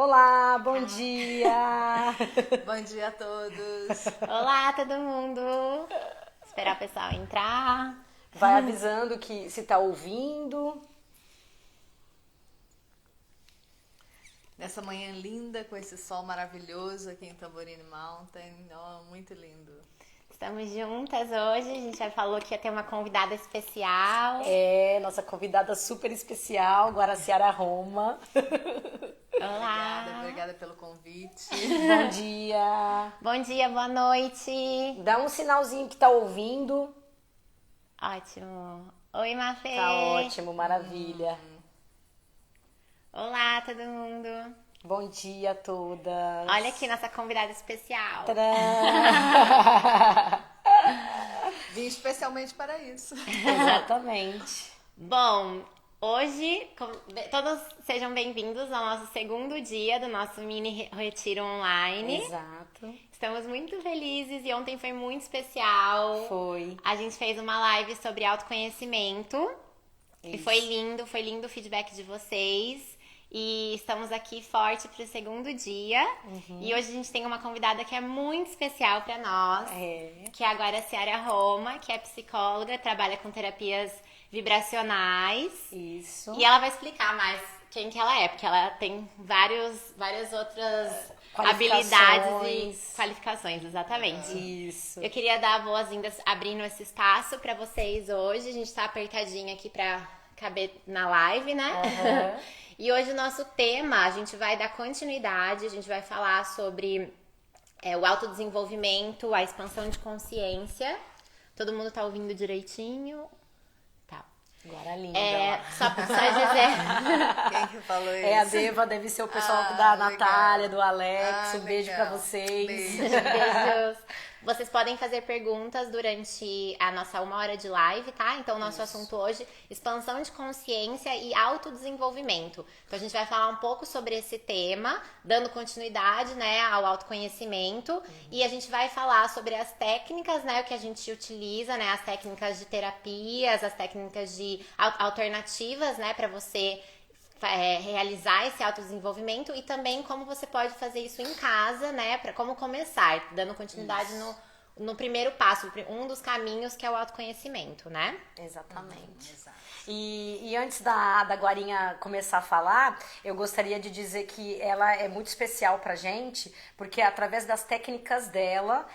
Olá, bom dia! Bom dia a todos. Olá, todo mundo! Esperar o pessoal entrar. Vai avisando que se tá ouvindo. Nessa manhã linda, com esse sol maravilhoso aqui em Tamborine Mountain. Oh, muito lindo. Estamos juntas hoje. A gente já falou que ia ter uma convidada especial. É, nossa convidada super especial, Guaraciara Roma. Olá! Obrigada pelo convite. Bom dia! Bom dia, boa noite! Dá um sinalzinho que tá ouvindo. Ótimo! Oi, Mafê! Tá ótimo, maravilha. Olá, todo mundo! Bom dia a todas. Olha aqui nossa convidada especial. Tadã! Vim especialmente para isso. Exatamente. Bom, hoje todos sejam bem-vindos ao nosso segundo dia do nosso mini retiro online. Exato. Estamos muito felizes e ontem foi muito especial. Foi. A gente fez uma live sobre autoconhecimento e Isso. foi lindo o feedback de vocês. E estamos aqui forte para o segundo dia. E hoje a gente tem uma convidada que é muito especial para nós, que é a Guaraciara Roma, que é psicóloga, trabalha com terapias vibracionais. Isso. E ela vai explicar mais quem que ela é, porque ela tem várias outras habilidades e qualificações, exatamente. Isso. Eu queria dar boas-vindas abrindo esse espaço pra vocês hoje. A gente tá apertadinho aqui pra caber na live, né? E hoje o nosso tema, a gente vai dar continuidade, a gente vai falar sobre o autodesenvolvimento, a expansão de consciência. Todo mundo tá ouvindo direitinho? Tá. Agora linda. Só dizer... Quem que falou isso? É a Deva, deve ser o pessoal da legal. Natália, do Alex. Um beijo legal. pra vocês. Beijo. Beijos. Vocês podem fazer perguntas durante a nossa 1 hora de live, tá? Então, o nosso assunto hoje, expansão de consciência e autodesenvolvimento. Então, a gente vai falar um pouco sobre esse tema, dando continuidade, né, ao autoconhecimento. E a gente vai falar sobre as técnicas, né, o que a gente utiliza, né, as técnicas de terapias, as técnicas de alternativas, né, pra você realizar esse autodesenvolvimento e também como você pode fazer isso em casa, né? Para como começar, dando continuidade no primeiro passo, um dos caminhos que é o autoconhecimento, né? Exatamente. Exato. E antes da Guarinha começar a falar, eu gostaria de dizer que ela é muito especial pra gente, porque é através das técnicas dela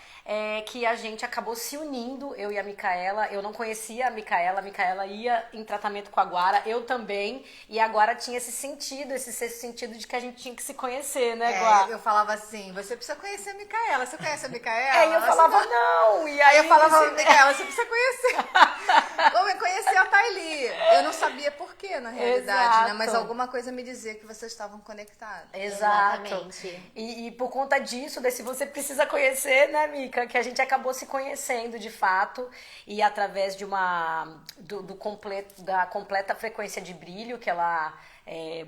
que a gente acabou se unindo, eu e a Micaela. Eu não conhecia a Micaela ia em tratamento com a Guara, eu também, e a Guara tinha esse sexto sentido de que a gente tinha que se conhecer, né, Guara? Eu falava assim, você precisa conhecer a Micaela. Você conhece a Micaela? Eu falava, não, e Aí eu falava, Micaela, você precisa conhecer. Como eu conheci a Thaili. Eu não sabia por quê, na realidade, né? Mas alguma coisa me dizia que vocês estavam conectados. Exato. Exatamente. E por conta disso, desse você precisa conhecer, né, Mica? Que a gente acabou se conhecendo de fato. E através de da completa frequência de brilho que ela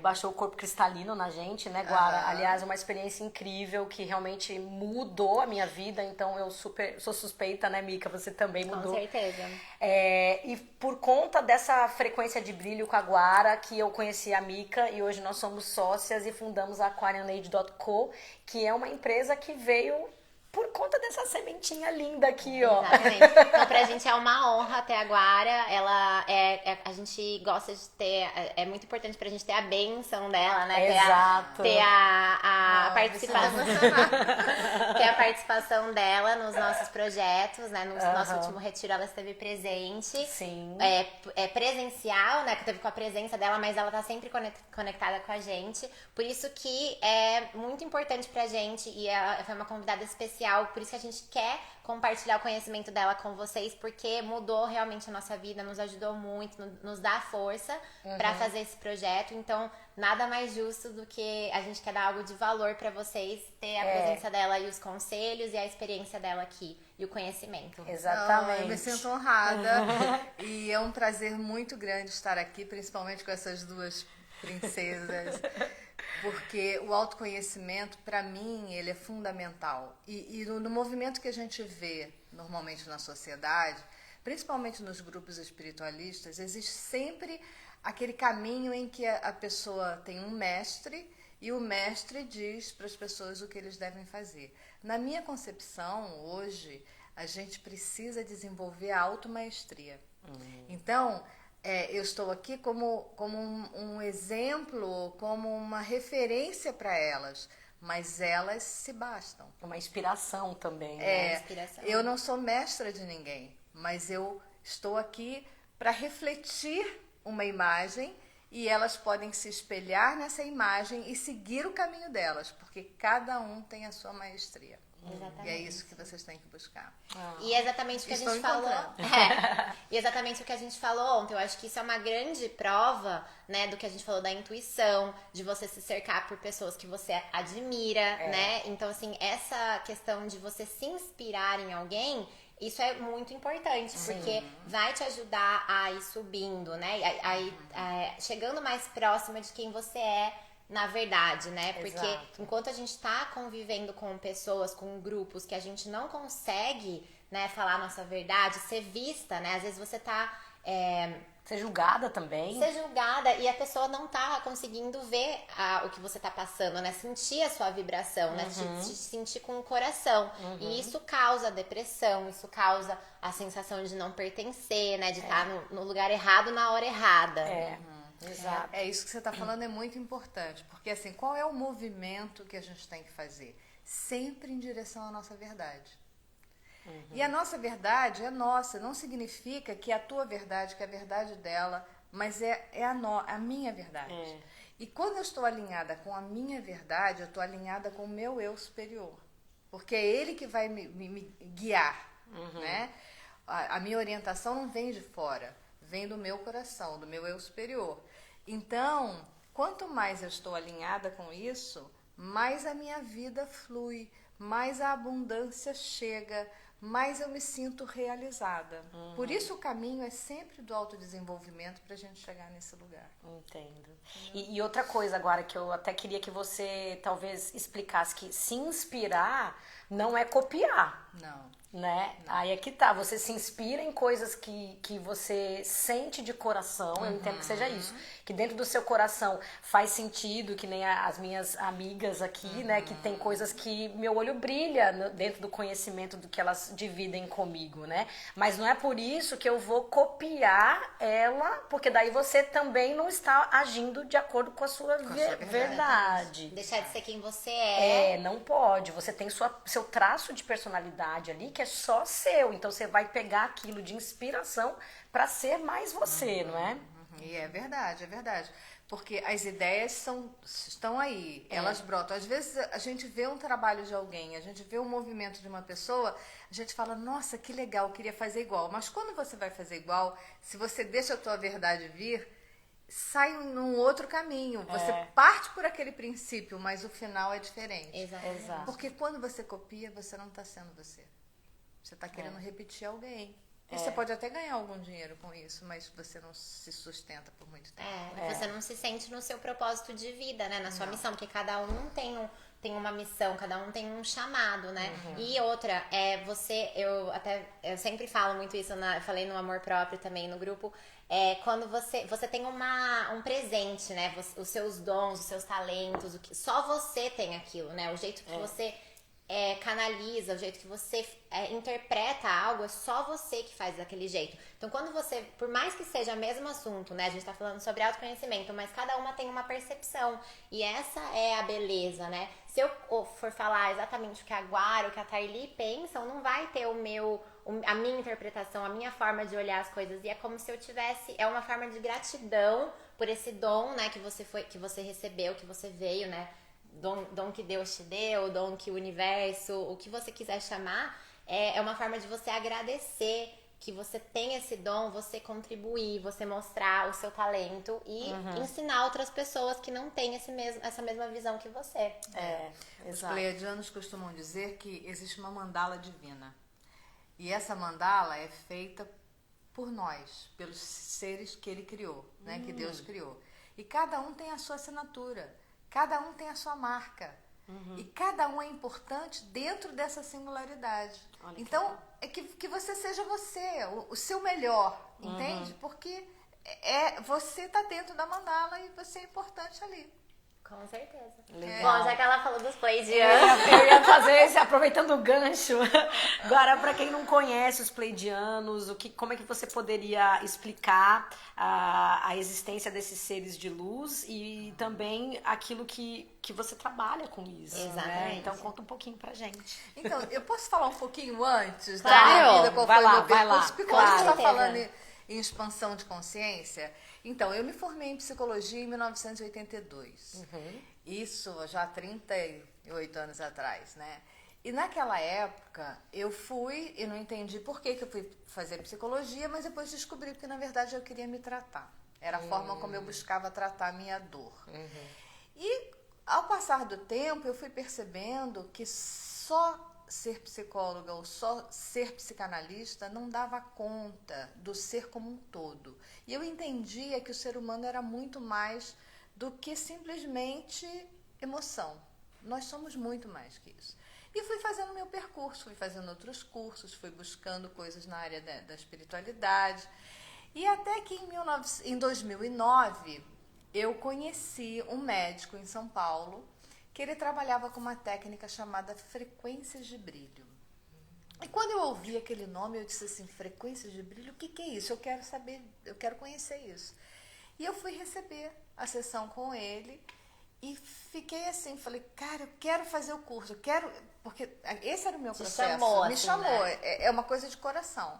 baixou o corpo cristalino na gente, né, Guara? Aliás, uma experiência incrível que realmente mudou a minha vida. Então eu sou suspeita, né, Mica? Você também mudou. Com certeza. E por conta dessa frequência de brilho com a Guara, que eu conheci a Mica, e hoje nós somos sócias e fundamos a AquarianAge.co, que é uma empresa que veio por conta dessa sementinha linda aqui, ó. Exatamente. Então, pra gente é uma honra ter a Guara. Ela a gente gosta de ter, é muito importante pra gente ter a bênção dela, né? Exato. Ter a participação. Participação. Ter a participação dela nos nossos projetos, né? No nosso último retiro ela esteve presente. Sim. Presencial, né? Que teve com a presença dela, mas ela tá sempre conectada com a gente. Por isso que é muito importante pra gente e ela foi uma convidada especial. Por isso que a gente quer compartilhar o conhecimento dela com vocês, porque mudou realmente a nossa vida, nos ajudou muito, nos dá força pra fazer esse projeto. Então, nada mais justo do que a gente quer dar algo de valor pra vocês, ter a presença dela e os conselhos e a experiência dela aqui e o conhecimento. Exatamente. Eu me sinto honrada e é um prazer muito grande estar aqui, principalmente com essas duas princesas. Porque o autoconhecimento, para mim, ele é fundamental. E no movimento que a gente vê normalmente na sociedade, principalmente nos grupos espiritualistas, existe sempre aquele caminho em que a pessoa tem um mestre e o mestre diz para as pessoas o que eles devem fazer. Na minha concepção, hoje, a gente precisa desenvolver a automaestria. Então, eu estou aqui como um exemplo, como uma referência para elas, mas elas se bastam. Uma inspiração também, né? Inspiração. Eu não sou mestra de ninguém, mas eu estou aqui para refletir uma imagem e elas podem se espelhar nessa imagem e seguir o caminho delas, porque cada um tem a sua maestria. Exatamente. E é isso que vocês têm que buscar. E é exatamente o que Estou a gente falou. E exatamente o que a gente falou ontem. Eu acho que isso é uma grande prova, né, do que a gente falou da intuição, de você se cercar por pessoas que você admira, né? Então, assim, essa questão de você se inspirar em alguém, isso é muito importante, porque vai te ajudar a ir subindo, né? Chegando mais próxima de quem você é na verdade, né? Porque Exato. enquanto a gente tá convivendo com pessoas, com grupos que a gente não consegue, né, falar a nossa verdade, ser vista, né? Às vezes você tá Ser julgada também. ser julgada e a pessoa não tá conseguindo ver o que você tá passando, né? Sentir a sua vibração, né? Te sentir com o coração. E isso causa depressão, isso causa a sensação de não pertencer, né? De estar no lugar errado na hora errada. Exato. É isso que você está falando, é muito importante, porque assim, qual é o movimento que a gente tem que fazer? Sempre em direção à nossa verdade. E a nossa verdade é nossa, não significa que é a tua verdade, que é a verdade dela, mas é a minha verdade. E quando eu estou alinhada com a minha verdade, eu estou alinhada com o meu eu superior, porque é ele que vai me guiar, né? A minha orientação não vem de fora, vem do meu coração, do meu eu superior. Então, quanto mais eu estou alinhada com isso, mais a minha vida flui, mais a abundância chega, mais eu me sinto realizada. Por isso o caminho é sempre do autodesenvolvimento para a gente chegar nesse lugar. Entendo. E outra coisa agora que eu até queria que você talvez explicasse, que se inspirar não é copiar. Não. Né? Aí é que tá, você se inspira em coisas que você sente de coração, eu entendo que seja isso, que dentro do seu coração faz sentido, que nem as minhas amigas aqui, né, que tem coisas que meu olho brilha dentro do conhecimento do que elas dividem comigo, né, mas não é por isso que eu vou copiar ela, porque daí você também não está agindo de acordo com a sua verdade. Deixar de ser quem você é. Não pode, você tem seu traço de personalidade ali, que é só seu, então você vai pegar aquilo de inspiração para ser mais você, não é? E é verdade, porque as ideias estão aí, elas brotam. Às vezes a gente vê um trabalho de alguém, a gente vê um movimento de uma pessoa, a gente fala, nossa, que legal, eu queria fazer igual. Mas quando você vai fazer igual, se você deixa a tua verdade vir, sai num outro caminho. Você parte por aquele princípio, mas o final é diferente. Exato. Porque quando você copia, você não está sendo você. Você está querendo repetir alguém. E você pode até ganhar algum dinheiro com isso, mas você não se sustenta por muito tempo. Você não se sente no seu propósito de vida, né? Na sua missão, porque cada um tem uma missão, cada um tem um chamado, né? E outra, eu sempre falo muito isso, eu falei no Amor Próprio também no grupo, quando você tem um presente, né? Os seus dons, os seus talentos, só você tem aquilo, né? O jeito que você canaliza, o jeito que você interpreta algo, é só você que faz daquele jeito. Então, quando você, por mais que seja o mesmo assunto, né? A gente tá falando sobre autoconhecimento, mas cada uma tem uma percepção. E essa é a beleza, né? Se eu for falar exatamente o que a Guara, o que a Thaili pensam, não vai ter a minha interpretação, a minha forma de olhar as coisas. E é como se eu tivesse, é uma forma de gratidão por esse dom, né? Que você recebeu, que você veio, né? Dom que Deus te deu, dom que o universo, o que você quiser chamar, é uma forma de você agradecer que você tem esse dom, você contribuir, você mostrar o seu talento e ensinar outras pessoas que não têm essa mesma visão que você. Os pleiadianos costumam dizer que existe uma mandala divina. E essa mandala é feita por nós, pelos seres que ele criou, né, que Deus criou. E cada um tem a sua assinatura. Cada um tem a sua marca. E cada um é importante dentro dessa singularidade. Então, é que você seja você, o seu melhor, entende? Porque você está dentro da mandala e você é importante ali. Com certeza. Legal. Bom, já que ela falou dos pleidianos. Eu ia fazer esse, aproveitando o gancho. Agora, para quem não conhece os pleidianos, como é que você poderia explicar a existência desses seres de luz e também aquilo que você trabalha com isso? Exatamente. Né? Então, conta um pouquinho pra gente. Então, eu posso falar um pouquinho antes da Claro. minha vida, qual Vai foi lá, o meu vai percurso? lá. Porque Claro. quando a gente está Com certeza. falando em expansão de consciência, então, eu me formei em psicologia em 1982. Isso já há 38 anos atrás, né? E naquela época, eu fui e não entendi por que eu fui fazer psicologia, mas depois descobri que, na verdade, eu queria me tratar. Era a forma como eu buscava tratar a minha dor. E, ao passar do tempo, eu fui percebendo que só ser psicóloga ou só ser psicanalista não dava conta do ser como um todo. E eu entendia que o ser humano era muito mais do que simplesmente emoção. Nós somos muito mais que isso. E fui fazendo meu percurso, fui fazendo outros cursos, fui buscando coisas na área da espiritualidade. E até que em 2009, eu conheci um médico em São Paulo que ele trabalhava com uma técnica chamada frequências de brilho. E quando eu ouvi aquele nome, eu disse assim, frequências de brilho, o que é isso? Eu quero saber, eu quero conhecer isso. E eu fui receber a sessão com ele e fiquei assim, falei, cara, eu quero fazer o curso, eu quero, porque esse era o meu processo. Chamou, me assim, chamou, né? é uma coisa de coração.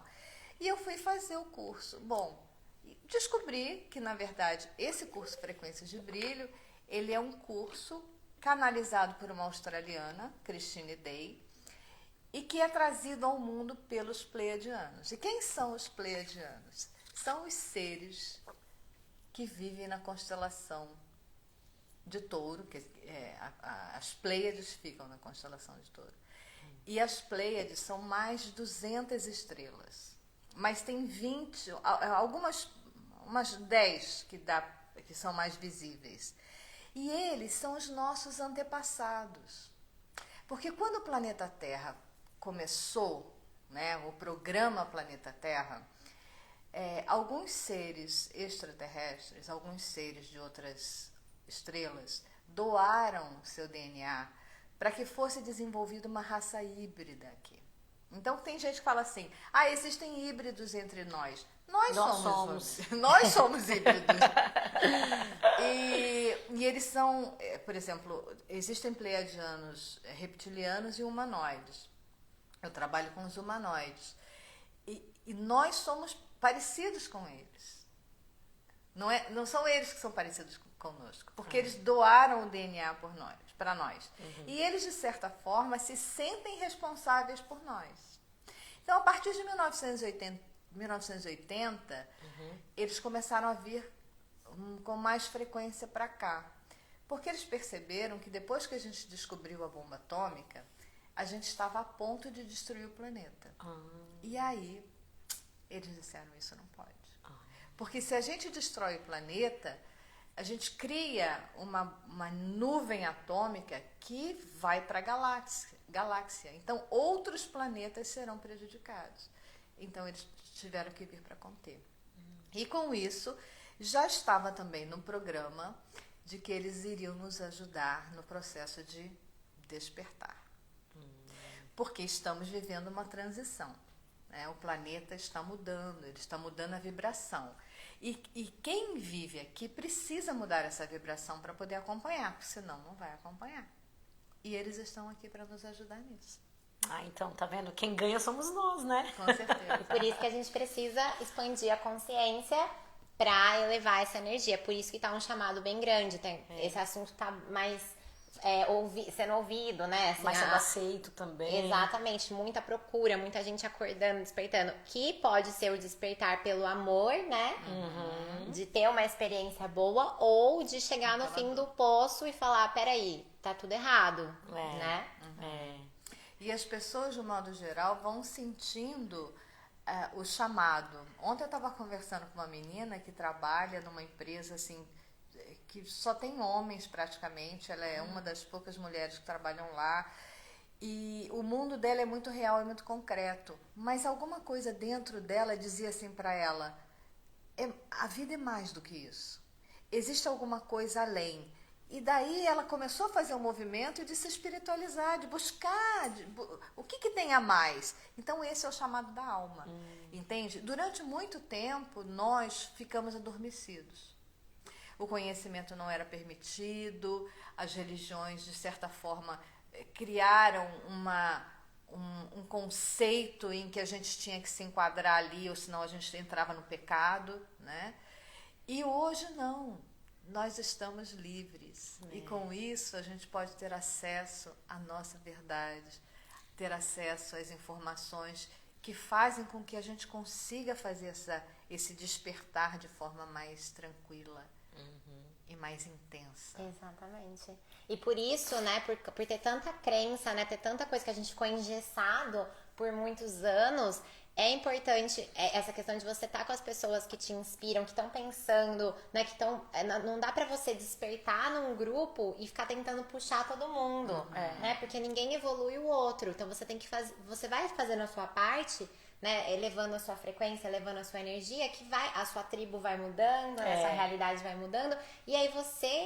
E eu fui fazer o curso. Bom, descobri que, na verdade, esse curso Frequências de Brilho, ele é um curso canalizado por uma australiana, Christine Day, e que é trazido ao mundo pelos pleiadianos. E quem são os pleiadianos? São os seres que vivem na constelação de Touro, que as Pleiades ficam na constelação de Touro. E as Pleiades são mais de 200 estrelas. Mas tem 20, umas 10 que são mais visíveis. E eles são os nossos antepassados. Porque quando o planeta Terra começou, né, o programa Planeta Terra, alguns seres extraterrestres, alguns seres de outras estrelas, doaram seu DNA para que fosse desenvolvida uma raça híbrida aqui. Então tem gente que fala assim, existem híbridos entre nós. Nós somos híbridos. E eles são, por exemplo, existem pleiadianos reptilianos e humanoides. Eu trabalho com os humanoides. E nós somos parecidos com eles. Não são eles que são parecidos conosco, porque eles doaram o DNA para nós. E eles, de certa forma, se sentem responsáveis por nós. Então, a partir de 1980, eles começaram a vir com mais frequência para cá. Porque eles perceberam que depois que a gente descobriu a bomba atômica, a gente estava a ponto de destruir o planeta. E aí, eles disseram, isso não pode. Porque se a gente destrói o planeta, a gente cria uma nuvem atômica que vai para a galáxia. Então, outros planetas serão prejudicados. Então, eles tiveram que vir para conter. E com isso, já estava também no programa de que eles iriam nos ajudar no processo de despertar. Porque estamos vivendo uma transição. Né? O planeta está mudando, ele está mudando a vibração. E quem vive aqui precisa mudar essa vibração para poder acompanhar, porque senão não vai acompanhar. E eles estão aqui para nos ajudar nisso. Então, tá vendo? Quem ganha somos nós, né? Com certeza. Por isso que a gente precisa expandir a consciência para elevar essa energia. Por isso que tá um chamado bem grande. Esse assunto tá mais sendo ouvido, né? Assim, Mais sendo aceito também. Exatamente, muita procura, muita gente acordando, despertando. Que pode ser o despertar pelo amor, né? De ter uma experiência boa ou de chegar no fim do poço e falar, peraí, tá tudo errado, né? E as pessoas, de um modo geral, vão sentindo o chamado. Ontem eu estava conversando com uma menina que trabalha numa empresa assim, que só tem homens praticamente, ela é uma das poucas mulheres que trabalham lá, e o mundo dela é muito real, é muito concreto, mas alguma coisa dentro dela dizia assim para ela, a vida é mais do que isso, existe alguma coisa além, E daí ela começou a fazer um movimento de se espiritualizar, de buscar o que tem a mais. Então esse é o chamado da alma, entende? Durante muito tempo nós ficamos adormecidos. O conhecimento não era permitido, as religiões de certa forma criaram um conceito em que a gente tinha que se enquadrar ali, ou senão a gente entrava no pecado, né? E hoje não. Nós estamos livres e com isso a gente pode ter acesso à nossa verdade, ter acesso às informações que fazem com que a gente consiga fazer esse despertar de forma mais tranquila e mais intensa. Exatamente. E por isso, né, por ter tanta crença, né, ter tanta coisa que a gente ficou engessado por muitos anos, é importante essa questão de você estar com as pessoas que te inspiram, que estão pensando, né, que estão... Não dá pra você despertar num grupo e ficar tentando puxar todo mundo, né, porque ninguém evolui o outro. Então você tem que fazer... Você vai fazendo a sua parte, né, elevando a sua frequência, elevando a sua energia, que a sua tribo vai mudando, essa realidade vai mudando, e aí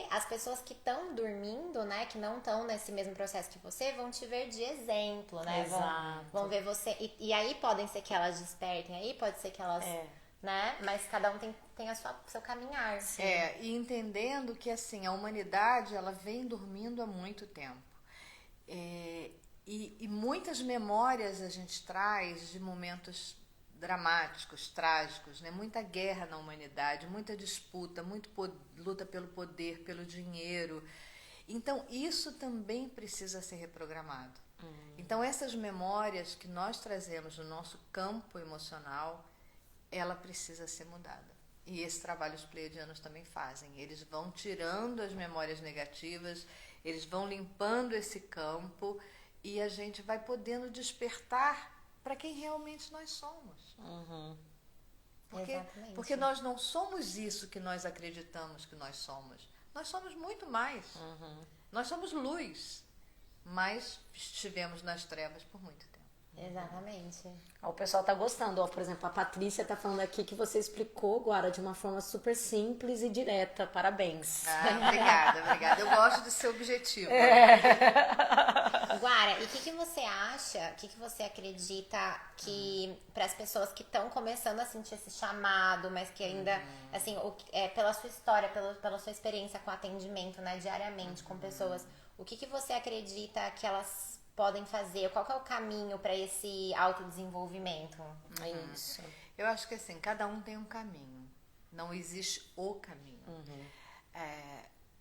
as pessoas que estão dormindo, né, que não estão nesse mesmo processo que você, vão te ver de exemplo, né, vão ver você, e aí podem ser que elas despertem, aí pode ser que elas, né, mas cada um tem o seu caminhar. Sim. E entendendo que, assim, a humanidade, ela vem dormindo há muito tempo. E muitas memórias a gente traz de momentos dramáticos, trágicos, né? Muita guerra na humanidade, muita disputa, luta pelo poder, pelo dinheiro. Então, isso também precisa ser reprogramado. Então, essas memórias que nós trazemos no nosso campo emocional, ela precisa ser mudada. E esse trabalho os pleiadianos também fazem. Eles vão tirando as memórias negativas, eles vão limpando esse campo e a gente vai podendo despertar para quem realmente nós somos. Porque nós não somos isso que nós acreditamos que nós somos. Nós somos muito mais. Nós somos luz, mas estivemos nas trevas por muito tempo. Exatamente. O pessoal tá gostando, por exemplo, a Patrícia tá falando aqui que você explicou, Guara, de uma forma super simples e direta. Parabéns. Obrigada. Eu gosto de ser objetivo. Guara, e o que você acha, o que você acredita que para as pessoas que estão começando a sentir esse chamado, mas que ainda, assim, pela sua história, pela sua experiência com atendimento, né, diariamente com pessoas, o que você acredita que elas podem fazer? Qual que é o caminho para esse autodesenvolvimento? Isso. Eu acho que assim, cada um tem um caminho. Não existe o caminho.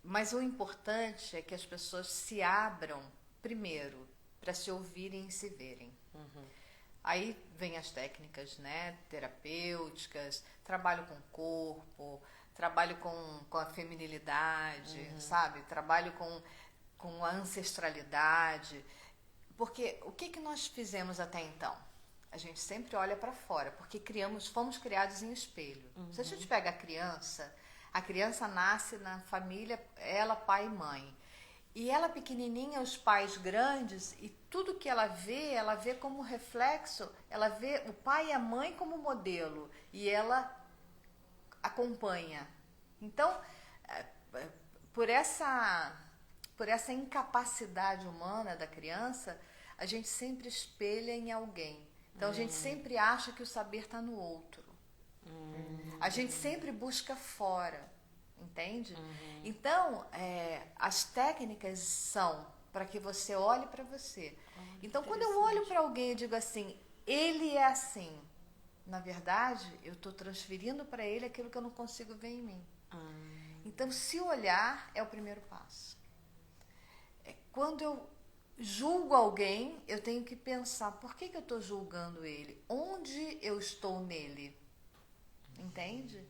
Mas o importante é que as pessoas se abram primeiro para se ouvirem e se verem. Aí vem as técnicas, né, terapêuticas, trabalho com o corpo, trabalho com a feminilidade, sabe? Trabalho com a ancestralidade. Porque o que nós fizemos até então? A gente sempre olha para fora, porque fomos criados em espelho. Se a gente pega a criança nasce na família, ela, pai e mãe. E ela pequenininha, os pais grandes, e tudo que ela vê como reflexo, ela vê o pai e a mãe como modelo, e ela acompanha. Então, por essa incapacidade humana da criança, a gente sempre espelha em alguém. Então, a gente sempre acha que o saber está no outro. A gente sempre busca fora, entende? Então, as técnicas são para que você olhe para você. Então, quando eu olho para alguém e digo assim, ele é assim, na verdade, eu estou transferindo para ele aquilo que eu não consigo ver em mim. Então, se olhar é o primeiro passo. Quando eu julgo alguém, eu tenho que pensar, por que eu estou julgando ele? Onde eu estou nele? Entende?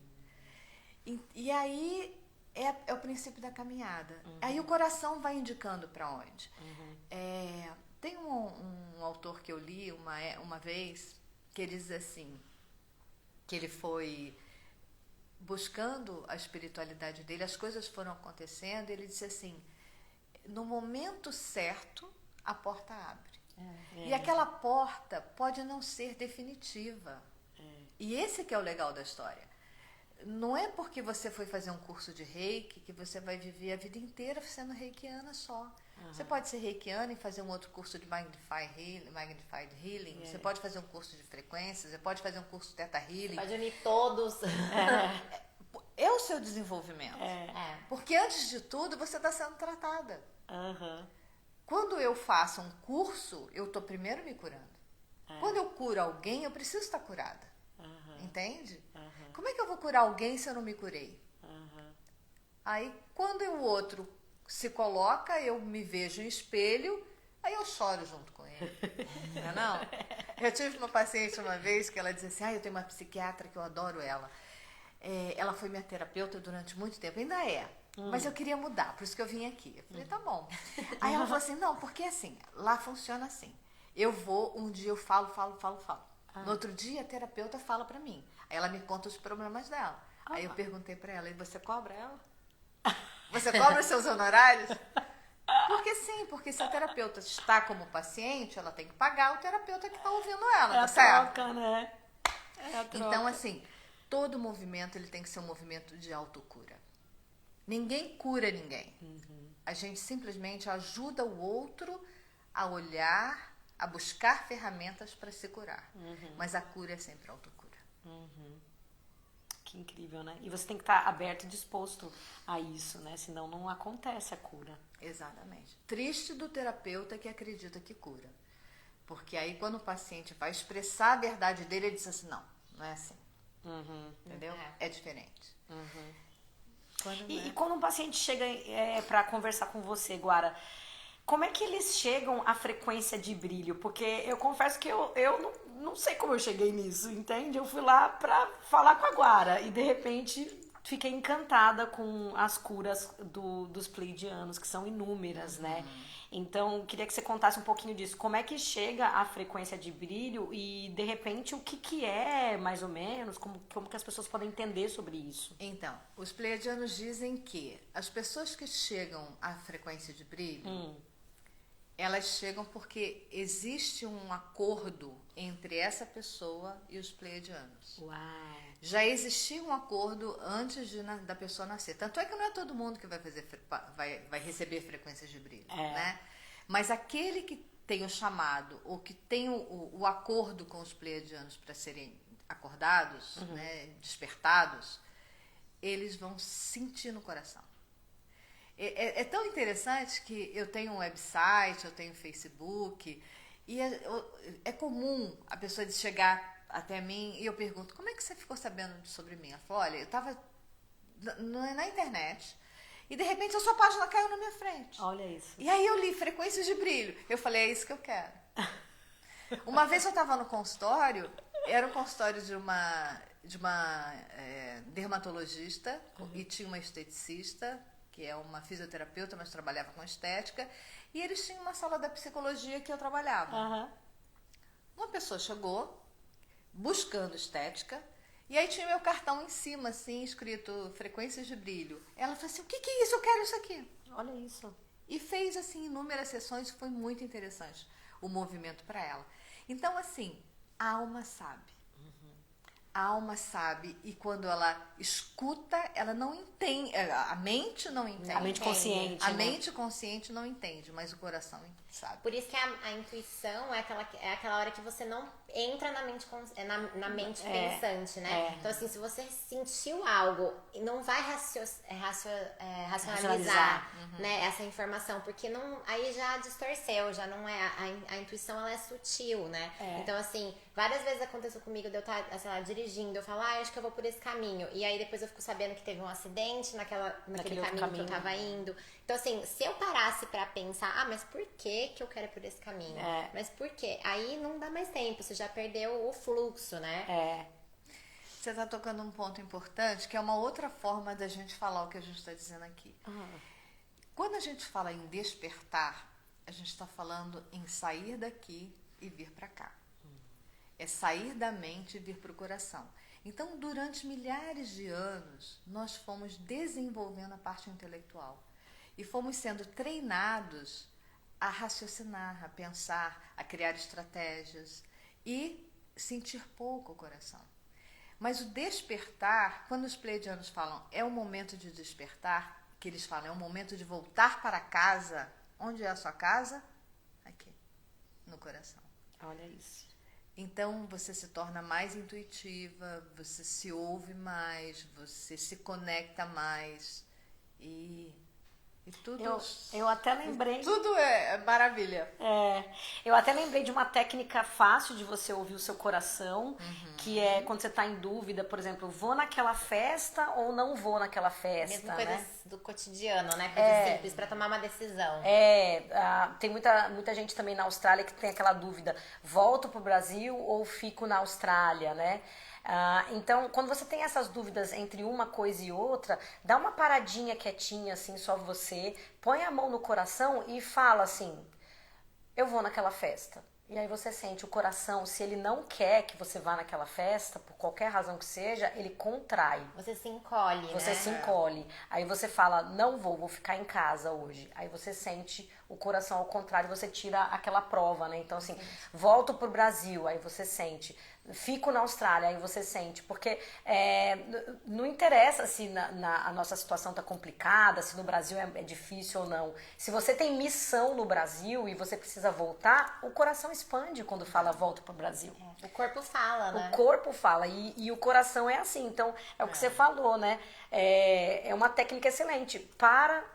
E aí é o princípio da caminhada. Aí o coração vai indicando para onde. Tem um autor que eu li uma vez, que ele diz assim, que ele foi buscando a espiritualidade dele, as coisas foram acontecendo, e ele disse assim, no momento certo, a porta abre. E aquela porta pode não ser definitiva. E esse que é o legal da história. não é porque você foi fazer um curso de reiki que você vai viver a vida inteira sendo reikiana só. Você pode ser reikiana e fazer um outro curso de Magnified Healing. Você pode fazer um curso de frequências, você pode fazer um curso de Theta Healing. Pode unir todos. É o seu desenvolvimento. Porque antes de tudo, você está sendo tratada. Quando eu faço um curso, eu estou primeiro me curando. Quando eu curo alguém, eu preciso estar curada. Entende? Como é que eu vou curar alguém se eu não me curei? Aí, quando o outro se coloca, eu me vejo no espelho, aí eu choro junto com ele. Não? Eu tive uma paciente uma vez que ela dizia assim, eu tenho uma psiquiatra que eu adoro ela. Ela foi minha terapeuta durante muito tempo, ainda é. Mas eu queria mudar, por isso que eu vim aqui. Eu falei, tá bom. Aí ela falou assim, não, porque assim, lá funciona assim. Eu vou, um dia eu falo. No outro dia a terapeuta fala pra mim. Aí ela me conta os problemas dela. Aí eu perguntei pra ela, e você cobra ela? Você cobra seus honorários? Porque sim, porque se a terapeuta está como paciente, ela tem que pagar o terapeuta que está ouvindo ela, tá certo? Troca, né? Então, assim, todo movimento ele tem que ser um movimento de autocura. Ninguém cura ninguém. A gente simplesmente ajuda o outro a olhar, a buscar ferramentas para se curar. Mas a cura é sempre autocura. Que incrível, né? E você tem que estar aberto e disposto a isso, né? Senão não acontece a cura. Exatamente. Triste do terapeuta que acredita que cura. Porque aí quando o paciente vai expressar a verdade dele, ele diz assim, não é assim. Entendeu? É diferente. E quando um paciente chega para conversar com você, Guara, como é que eles chegam à frequência de brilho? Porque eu confesso que eu não sei como eu cheguei nisso, entende? Eu fui lá pra falar com a Guara e de repente fiquei encantada com as curas dos pleiadianos, que são inúmeras, né? Então, queria que você contasse um pouquinho disso. Como é que chega a frequência de brilho e, de repente, o que é, mais ou menos? Como que as pessoas podem entender sobre isso? Então, os pleiadianos dizem que as pessoas que chegam à frequência de brilho, elas chegam porque existe um acordo entre essa pessoa e os pleiadianos. Uau! Já existia um acordo antes da pessoa nascer. Tanto é que não é todo mundo que vai receber frequências de brilho, né? Mas aquele que tem o chamado ou que tem o acordo com os pleiadianos para serem acordados, né, despertados, eles vão sentir no coração. É tão interessante que eu tenho um website, eu tenho um Facebook, e é comum a pessoa chegar até mim e eu pergunto, como é que você ficou sabendo sobre mim? Ela falou, olha, eu estava na internet e de repente a sua página caiu na minha frente. Olha isso. E aí eu li frequências de brilho. Eu falei, é isso que eu quero. Uma vez eu estava no consultório, era um consultório de uma dermatologista e tinha uma esteticista, que é uma fisioterapeuta, mas trabalhava com estética, e eles tinham uma sala da psicologia que eu trabalhava. Uma pessoa chegou buscando estética, e aí tinha meu cartão em cima, assim, escrito frequências de brilho. Ela falou assim, o que é isso? Eu quero isso aqui. Olha isso. E fez, assim, inúmeras sessões, foi muito interessante o movimento para ela. Então, assim, a alma sabe. A alma sabe, e quando ela escuta, ela não entende, a mente não entende. A mente consciente. A mente consciente não entende, mas o coração sabe. Por isso que a intuição é aquela hora que você não entra na mente, na mente pensante, né? Então, assim, se você sentiu algo, não vai racionalizar né, essa informação, porque aí já distorceu, já não é. A intuição, ela é sutil, né? Então, assim, várias vezes aconteceu comigo de eu estar, sei lá, dirigindo, eu falo, acho que eu vou por esse caminho. E aí depois eu fico sabendo que teve um acidente naquele caminho que eu tava indo. Então, assim, se eu parasse pra pensar, mas por que eu quero ir por esse caminho? Mas por quê? Aí não dá mais tempo, você já perdeu o fluxo, né? Você tá tocando um ponto importante, que é uma outra forma da gente falar o que a gente está dizendo aqui. Quando a gente fala em despertar, a gente está falando em sair daqui e vir pra cá. É sair da mente e vir para o coração. Então, durante milhares de anos, nós fomos desenvolvendo a parte intelectual. E fomos sendo treinados a raciocinar, a pensar, a criar estratégias e sentir pouco o coração. Mas o despertar, quando os pleiadianos falam é o momento de despertar, que eles falam é o momento de voltar para casa, onde é a sua casa? Aqui, no coração. Olha isso. Então você se torna mais intuitiva, você se ouve mais, você se conecta mais e tudo. Eu até lembrei. Tudo é maravilha. Eu até lembrei de uma técnica fácil de você ouvir o seu coração, que é quando você tá em dúvida, por exemplo, vou naquela festa ou não vou naquela festa, Mesmo né? coisas do cotidiano, né? Coisas simples pra tomar uma decisão. Tem muita gente também na Austrália que tem aquela dúvida, volto pro Brasil ou fico na Austrália, né? Então, quando você tem essas dúvidas entre uma coisa e outra, dá uma paradinha quietinha, assim, só você, põe a mão no coração e fala assim, eu vou naquela festa. E aí você sente o coração, se ele não quer que você vá naquela festa, por qualquer razão que seja, ele contrai. Você se encolhe, né? Você se encolhe. Aí você fala, não vou ficar em casa hoje. Aí você sente o coração ao contrário, você tira aquela prova, né? Então, assim, volto pro Brasil, aí você sente. Fico na Austrália, aí você sente. Porque não interessa se a nossa situação tá complicada, se no Brasil é difícil ou não. Se você tem missão no Brasil e você precisa voltar, o coração expande quando fala volto pro Brasil. O corpo fala, né? O corpo fala e o coração é assim. Então, é o que você falou, né? É uma técnica excelente.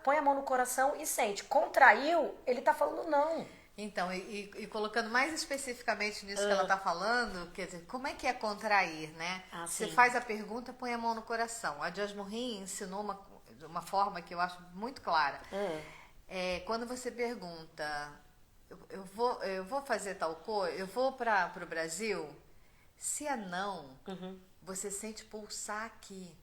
Põe a mão no coração e sente. Contraiu, ele tá falando não. Então, e colocando mais especificamente nisso que ela está falando, quer dizer, como é que é contrair, né? Você faz a pergunta, põe a mão no coração. A Jasmine ensinou uma forma que eu acho muito clara. Quando você pergunta, eu vou fazer tal coisa, eu vou para o Brasil, se é não, você sente pulsar aqui.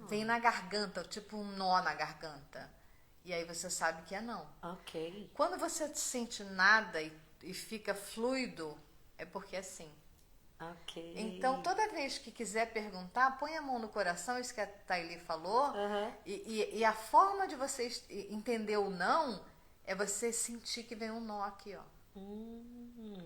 Vem na garganta, tipo um nó na garganta. E aí você sabe que é não. Ok. Quando você sente nada e fica fluido, é porque é sim. Ok. Então, toda vez que quiser perguntar, põe a mão no coração, isso que a Thaili falou. E a forma de você entender o não é você sentir que vem um nó aqui, ó.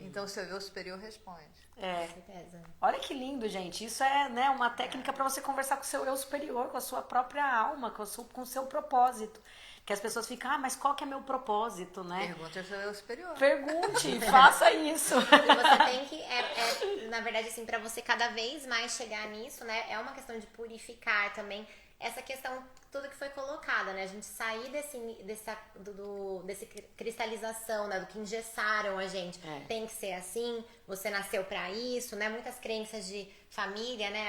Então, o seu eu superior responde. Com certeza. Olha que lindo, gente. Isso é, né, uma técnica para você conversar com o seu eu superior, com a sua própria alma, com o seu propósito. Que as pessoas ficam, mas qual que é meu propósito, né? Pergunte ao seu eu superior. Pergunte, faça isso. E você tem que, na verdade, assim, pra você cada vez mais chegar nisso, né? É uma questão de purificar também essa questão, tudo que foi colocada, né? A gente sair desse cristalização, né? Do que engessaram a gente. Tem que ser assim, você nasceu pra isso, né? Muitas crenças de família, né?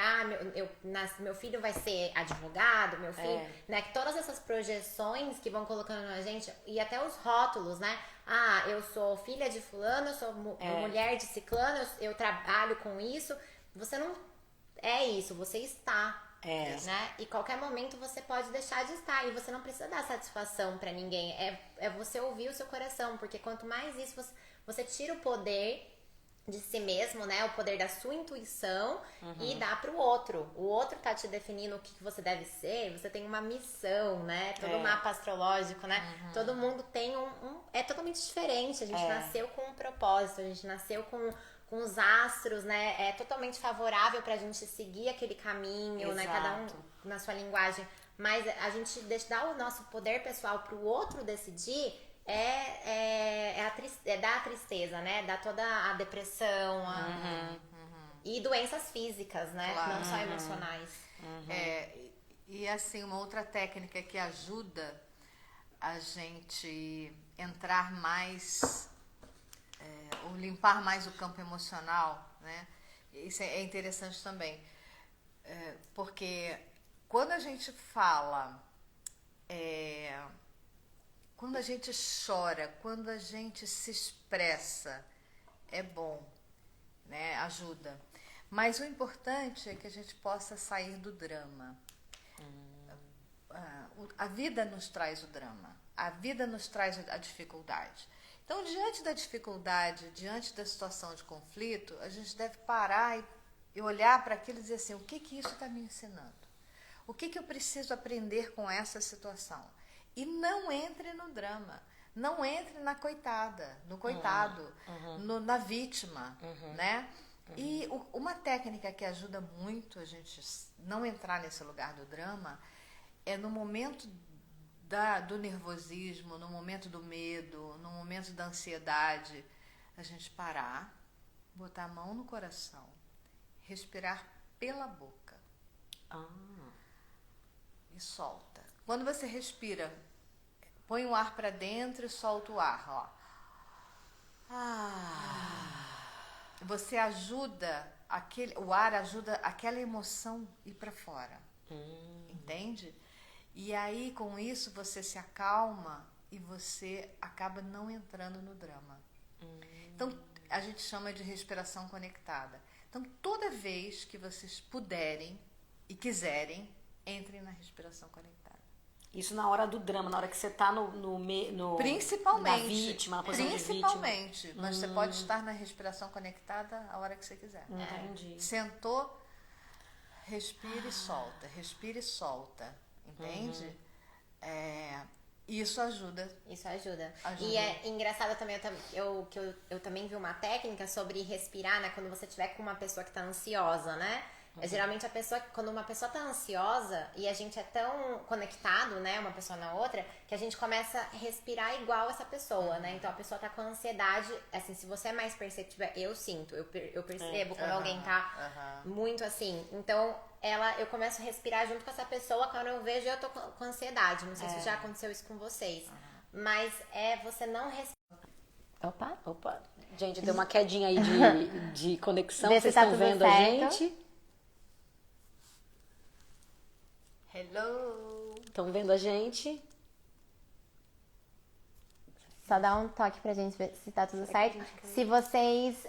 Meu filho vai ser advogado, meu filho, né? Que todas essas projeções que vão colocando na gente, e até os rótulos, né? Eu sou filha de fulano, eu sou mulher de ciclano, eu trabalho com isso. Você não é isso, você está. Né? E qualquer momento você pode deixar de estar. E você não precisa dar satisfação pra ninguém. É você ouvir o seu coração. Porque quanto mais isso, você tira o poder de si mesmo, né? O poder da sua intuição e dá pro outro. O outro tá te definindo o que você deve ser. Você tem uma missão, né? Todo mapa astrológico, né? Todo mundo tem é totalmente diferente. A gente nasceu com um propósito. A gente nasceu com os astros, né? É totalmente favorável pra gente seguir aquele caminho, né? Cada um na sua linguagem. Mas a gente dar o nosso poder pessoal pro outro decidir dá a tristeza, né? Dá toda a depressão e doenças físicas, né? Claro. Não só emocionais. E assim, uma outra técnica que ajuda a gente entrar mais, ou limpar mais o campo emocional, né? Isso é interessante também. Porque quando a gente fala, quando a gente chora, quando a gente se expressa, é bom, né? Ajuda. Mas o importante é que a gente possa sair do drama. A vida nos traz o drama. A vida nos traz a dificuldade. Então, diante da dificuldade, diante da situação de conflito, a gente deve parar e olhar para aquilo e dizer assim, o que isso está me ensinando? O que eu preciso aprender com essa situação? E não entre no drama. Não entre na coitada, no coitado, na vítima, né? E uma técnica que ajuda muito a gente não entrar nesse lugar do drama é no momento do nervosismo, no momento do medo, no momento da ansiedade, a gente parar, botar a mão no coração, respirar pela boca e solta. Quando você respira, põe o ar para dentro e solta o ar, ó. Você ajuda, o ar ajuda aquela emoção ir para fora, entende? E aí, com isso, você se acalma e você acaba não entrando no drama. Então, a gente chama de respiração conectada. Então, toda vez que vocês puderem e quiserem, entrem na respiração conectada. Isso na hora do drama, na hora que você tá no Principalmente. na vítima, na posição de vítima. Principalmente. Mas você pode estar na respiração conectada a hora que você quiser. Entendi. Sentou, respire e solta. Respire e solta. Entende? Isso ajuda. Isso ajuda. Ajuda. E é engraçado também, eu também vi uma técnica sobre respirar, né? Quando você tiver com uma pessoa que tá ansiosa, né? Geralmente quando uma pessoa tá ansiosa e a gente é tão conectado, né, uma pessoa na outra, que a gente começa a respirar igual essa pessoa, né? Então a pessoa tá com ansiedade, assim, se você é mais perceptiva, eu sinto, eu percebo quando alguém tá muito assim. Então eu começo a respirar junto com essa pessoa, quando eu vejo eu tô com ansiedade. Não sei se já aconteceu isso com vocês. Mas você não respirar. Opa. Gente, deu uma quedinha aí de conexão. Vê se Vocês tá estão tudo vendo a certo. gente? Hello! Estão vendo a gente? Só dá um toque pra gente ver se tá tudo certo. Se vocês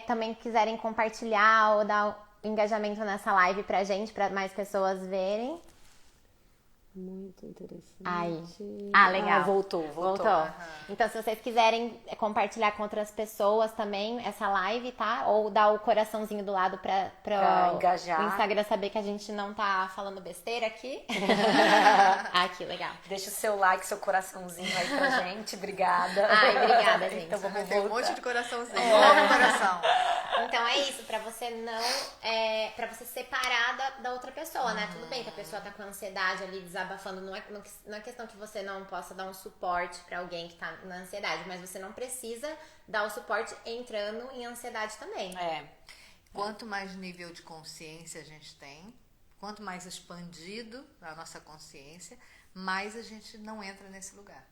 também quiserem compartilhar ou dar engajamento nessa live pra gente, pra mais pessoas verem. Muito interessante. Aí. Legal. Ah, voltou. Então, se vocês quiserem compartilhar com outras pessoas também essa live, tá? Ou dar o coraçãozinho do lado pra engajar. o Instagram saber que a gente não tá falando besteira aqui. Que legal. Deixa o seu like, seu coraçãozinho aí pra gente. Obrigada. Obrigada, gente. Então vamos Tem um voltar. monte de coraçãozinho. Amo coração. Então é isso, pra você não. Pra você separar da outra pessoa, né? Tudo bem que a pessoa tá com ansiedade ali, desabafando. Não é questão que você não possa dar um suporte pra alguém que tá na ansiedade, mas você não precisa dar o suporte entrando em ansiedade também. Quanto mais nível de consciência a gente tem, quanto mais expandido a nossa consciência, mais a gente não entra nesse lugar.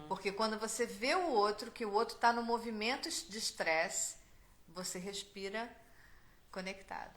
Porque quando você vê o outro, que o outro tá no movimento de estresse, você respira conectado.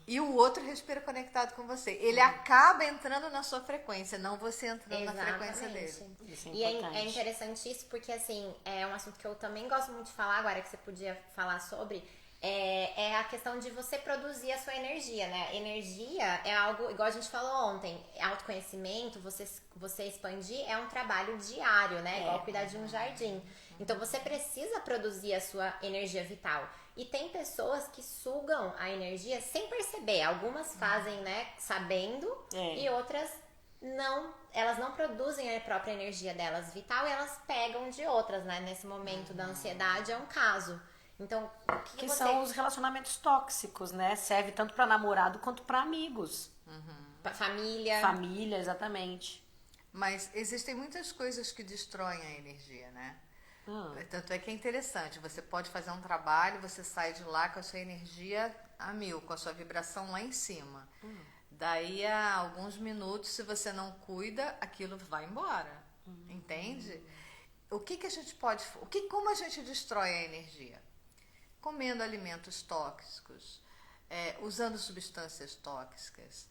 E o outro respira conectado com você. Ele acaba entrando na sua frequência, não você entrando na frequência dele. Isso é E importante. é interessante isso porque, assim, é um assunto que eu também gosto muito de falar agora, que você podia falar sobre, é a questão de você produzir a sua energia, né? Energia é algo, igual a gente falou ontem, autoconhecimento, você expandir é um trabalho diário, né? Igual cuidar de um jardim. Então você precisa produzir a sua energia vital. E tem pessoas que sugam a energia sem perceber. Algumas fazem, né, sabendo, e outras não, elas não produzem a própria energia delas vital e elas pegam de outras, né? Nesse momento da ansiedade é um caso. Então, o que você... são os relacionamentos tóxicos, né? Serve tanto pra namorado quanto pra amigos. Família. Família, exatamente. Mas existem muitas coisas que destroem a energia, né? Tanto é que é interessante, você pode fazer um trabalho, você sai de lá com a sua energia a 1000, com a sua vibração lá em cima. Daí a alguns minutos, se você não cuida, aquilo vai embora. Entende? O que a gente pode... Como a gente destrói a energia? Comendo alimentos tóxicos, usando substâncias tóxicas,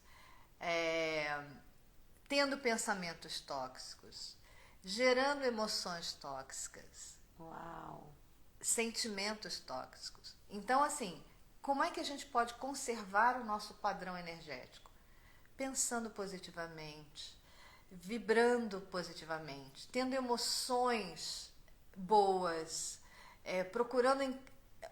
tendo pensamentos tóxicos, gerando emoções tóxicas. Uau! Sentimentos tóxicos. Então, assim, como é que a gente pode conservar o nosso padrão energético? Pensando positivamente, vibrando positivamente, tendo emoções boas, procurando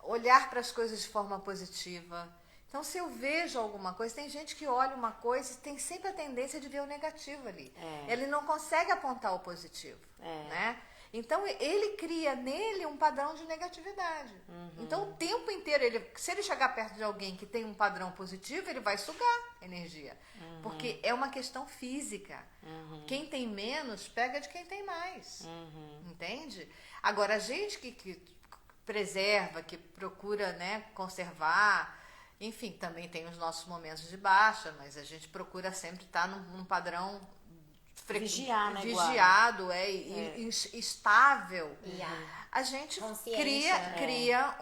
olhar para as coisas de forma positiva. Então, se eu vejo alguma coisa, tem gente que olha uma coisa e tem sempre a tendência de ver o negativo ali. Ele não consegue apontar o positivo, né? Então, ele cria nele um padrão de negatividade. Então, o tempo inteiro, se ele chegar perto de alguém que tem um padrão positivo, ele vai sugar energia. Porque é uma questão física. Quem tem menos, pega de quem tem mais. Entende? Agora, a gente que preserva, que procura, né, conservar, enfim, também tem os nossos momentos de baixa, mas a gente procura sempre estar num padrão Vigiar, né, vigiado, estável. A gente Consciência. cria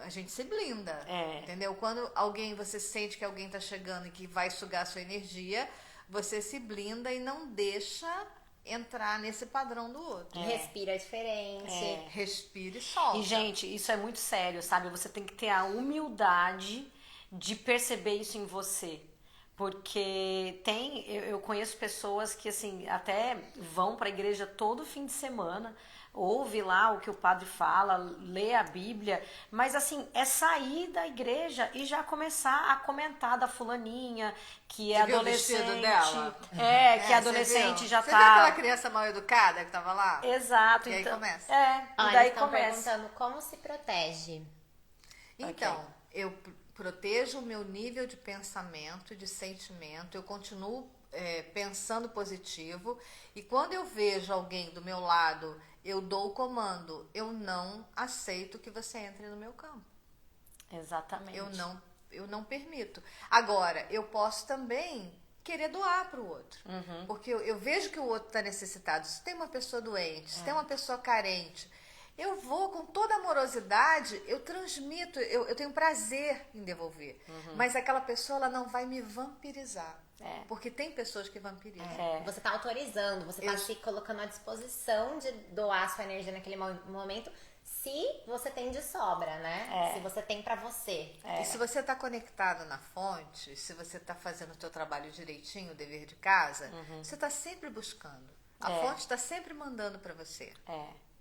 a gente se blinda, entendeu? Quando você sente que alguém tá chegando e que vai sugar a sua energia, você se blinda e não deixa entrar nesse padrão do outro. Respira diferente. Respira e solta. E, gente, isso é muito sério, sabe? Você tem que ter a humildade de perceber isso em você. Porque eu conheço pessoas que, assim, até vão para a igreja todo fim de semana, ouve lá o que o padre fala, lê a Bíblia, mas, assim, é sair da igreja e já começar a comentar da fulaninha, que é Você viu o adolescente. vestido dela? Que é adolescente já Você tá. viu aquela criança mal educada que tava lá? Exato. E aí então, começa. E Olha, daí eles estão começa. perguntando como se protege. Então, eu protejo o meu nível de pensamento, de sentimento, eu continuo pensando positivo, e quando eu vejo alguém do meu lado, eu dou o comando, eu não aceito que você entre no meu campo. Exatamente. Eu não permito. Agora, eu posso também querer doar para o outro, porque eu vejo que o outro está necessitado. Se tem uma pessoa doente, se tem uma pessoa carente, eu vou com toda amorosidade, eu transmito, eu tenho prazer em devolver. Mas aquela pessoa, ela não vai me vampirizar. Porque tem pessoas que vampirizam. Você está autorizando, você está se colocando à disposição de doar sua energia naquele momento, se você tem de sobra, né? Se você tem pra você. E se você está conectado na fonte, se você está fazendo o seu trabalho direitinho, o dever de casa, você está sempre buscando. A fonte está sempre mandando para você.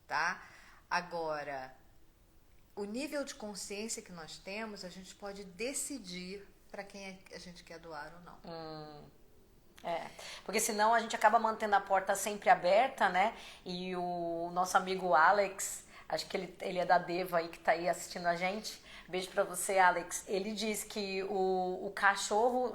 Tá? Agora, o nível de consciência que nós temos, a gente pode decidir para quem a gente quer doar ou não. Porque senão a gente acaba mantendo a porta sempre aberta, né? E o nosso amigo Alex, acho que ele é da Deva aí que tá aí assistindo a gente. Beijo pra você, Alex. Ele diz que o cachorro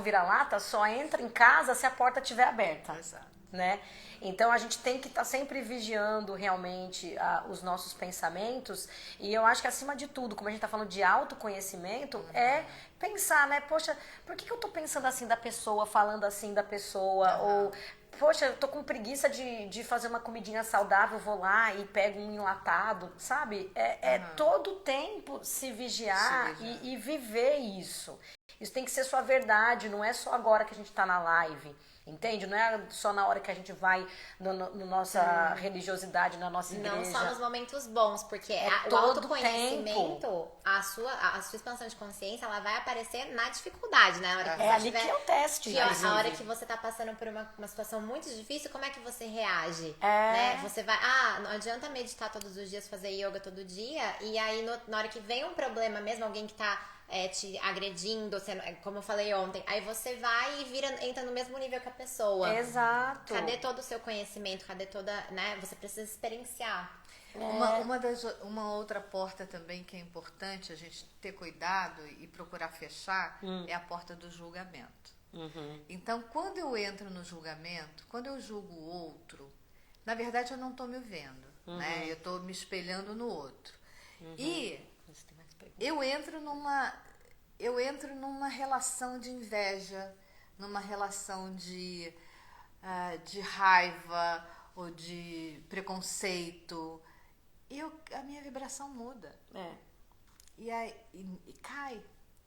vira-lata só entra em casa se a porta estiver aberta. Exato. Né? Então a gente tem que estar sempre vigiando realmente os nossos pensamentos, e eu acho que acima de tudo, como a gente está falando de autoconhecimento, é pensar, né? Poxa, por que eu tô pensando assim da pessoa, falando assim da pessoa? Ou, poxa, eu tô com preguiça de fazer uma comidinha saudável, vou lá e pego um enlatado, sabe? Todo tempo se vigiar e viver isso. Isso tem que ser sua verdade, não é só agora que a gente tá na live. Entende? Não é só na hora que a gente vai na nossa religiosidade, na nossa igreja. Não só nos momentos bons, porque o todo autoconhecimento, a sua expansão de consciência, ela vai aparecer na dificuldade, né? A hora que você ali que é o teste. a hora que você tá passando por uma situação muito difícil, como é que você reage? Né? Você vai, não adianta meditar todos os dias, fazer yoga todo dia, e aí na hora que vem um problema mesmo, alguém que tá te agredindo, como eu falei ontem, aí você vai e entra no mesmo nível que a pessoa. Exato. Cadê todo o seu conhecimento? Cadê toda, né? Você precisa experienciar. Uma outra porta também que é importante a gente ter cuidado e procurar fechar é a porta do julgamento. Então, quando eu entro no julgamento, quando eu julgo o outro, na verdade eu não estou me vendo, né? Eu estou me espelhando no outro. E eu entro numa relação de inveja, numa relação de raiva ou de preconceito. A minha vibração muda. E aí cai.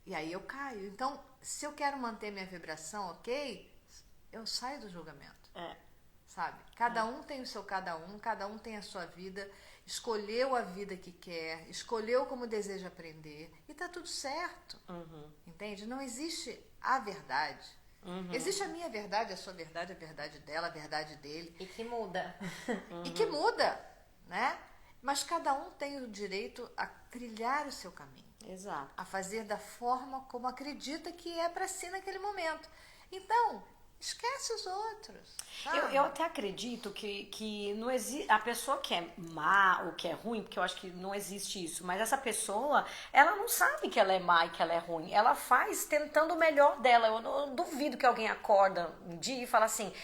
E aí eu caio. Então, se eu quero manter minha vibração, ok, eu saio do julgamento. Sabe? Cada um tem o seu cada um tem a sua vida, escolheu a vida que quer, escolheu como deseja aprender, e tá tudo certo. Entende? Não existe a verdade. Existe a minha verdade, a sua verdade, a verdade dela, a verdade dele. E que muda. E que muda, né? Mas cada um tem o direito a trilhar o seu caminho. Exato. A fazer da forma como acredita que é para si naquele momento. Então, esquece os outros. Eu até acredito que não existe a pessoa que é má ou que é ruim, porque eu acho que não existe isso, mas essa pessoa, ela não sabe que ela é má e que ela é ruim. Ela faz tentando o melhor dela. Eu duvido que alguém acorda um dia e fala assim: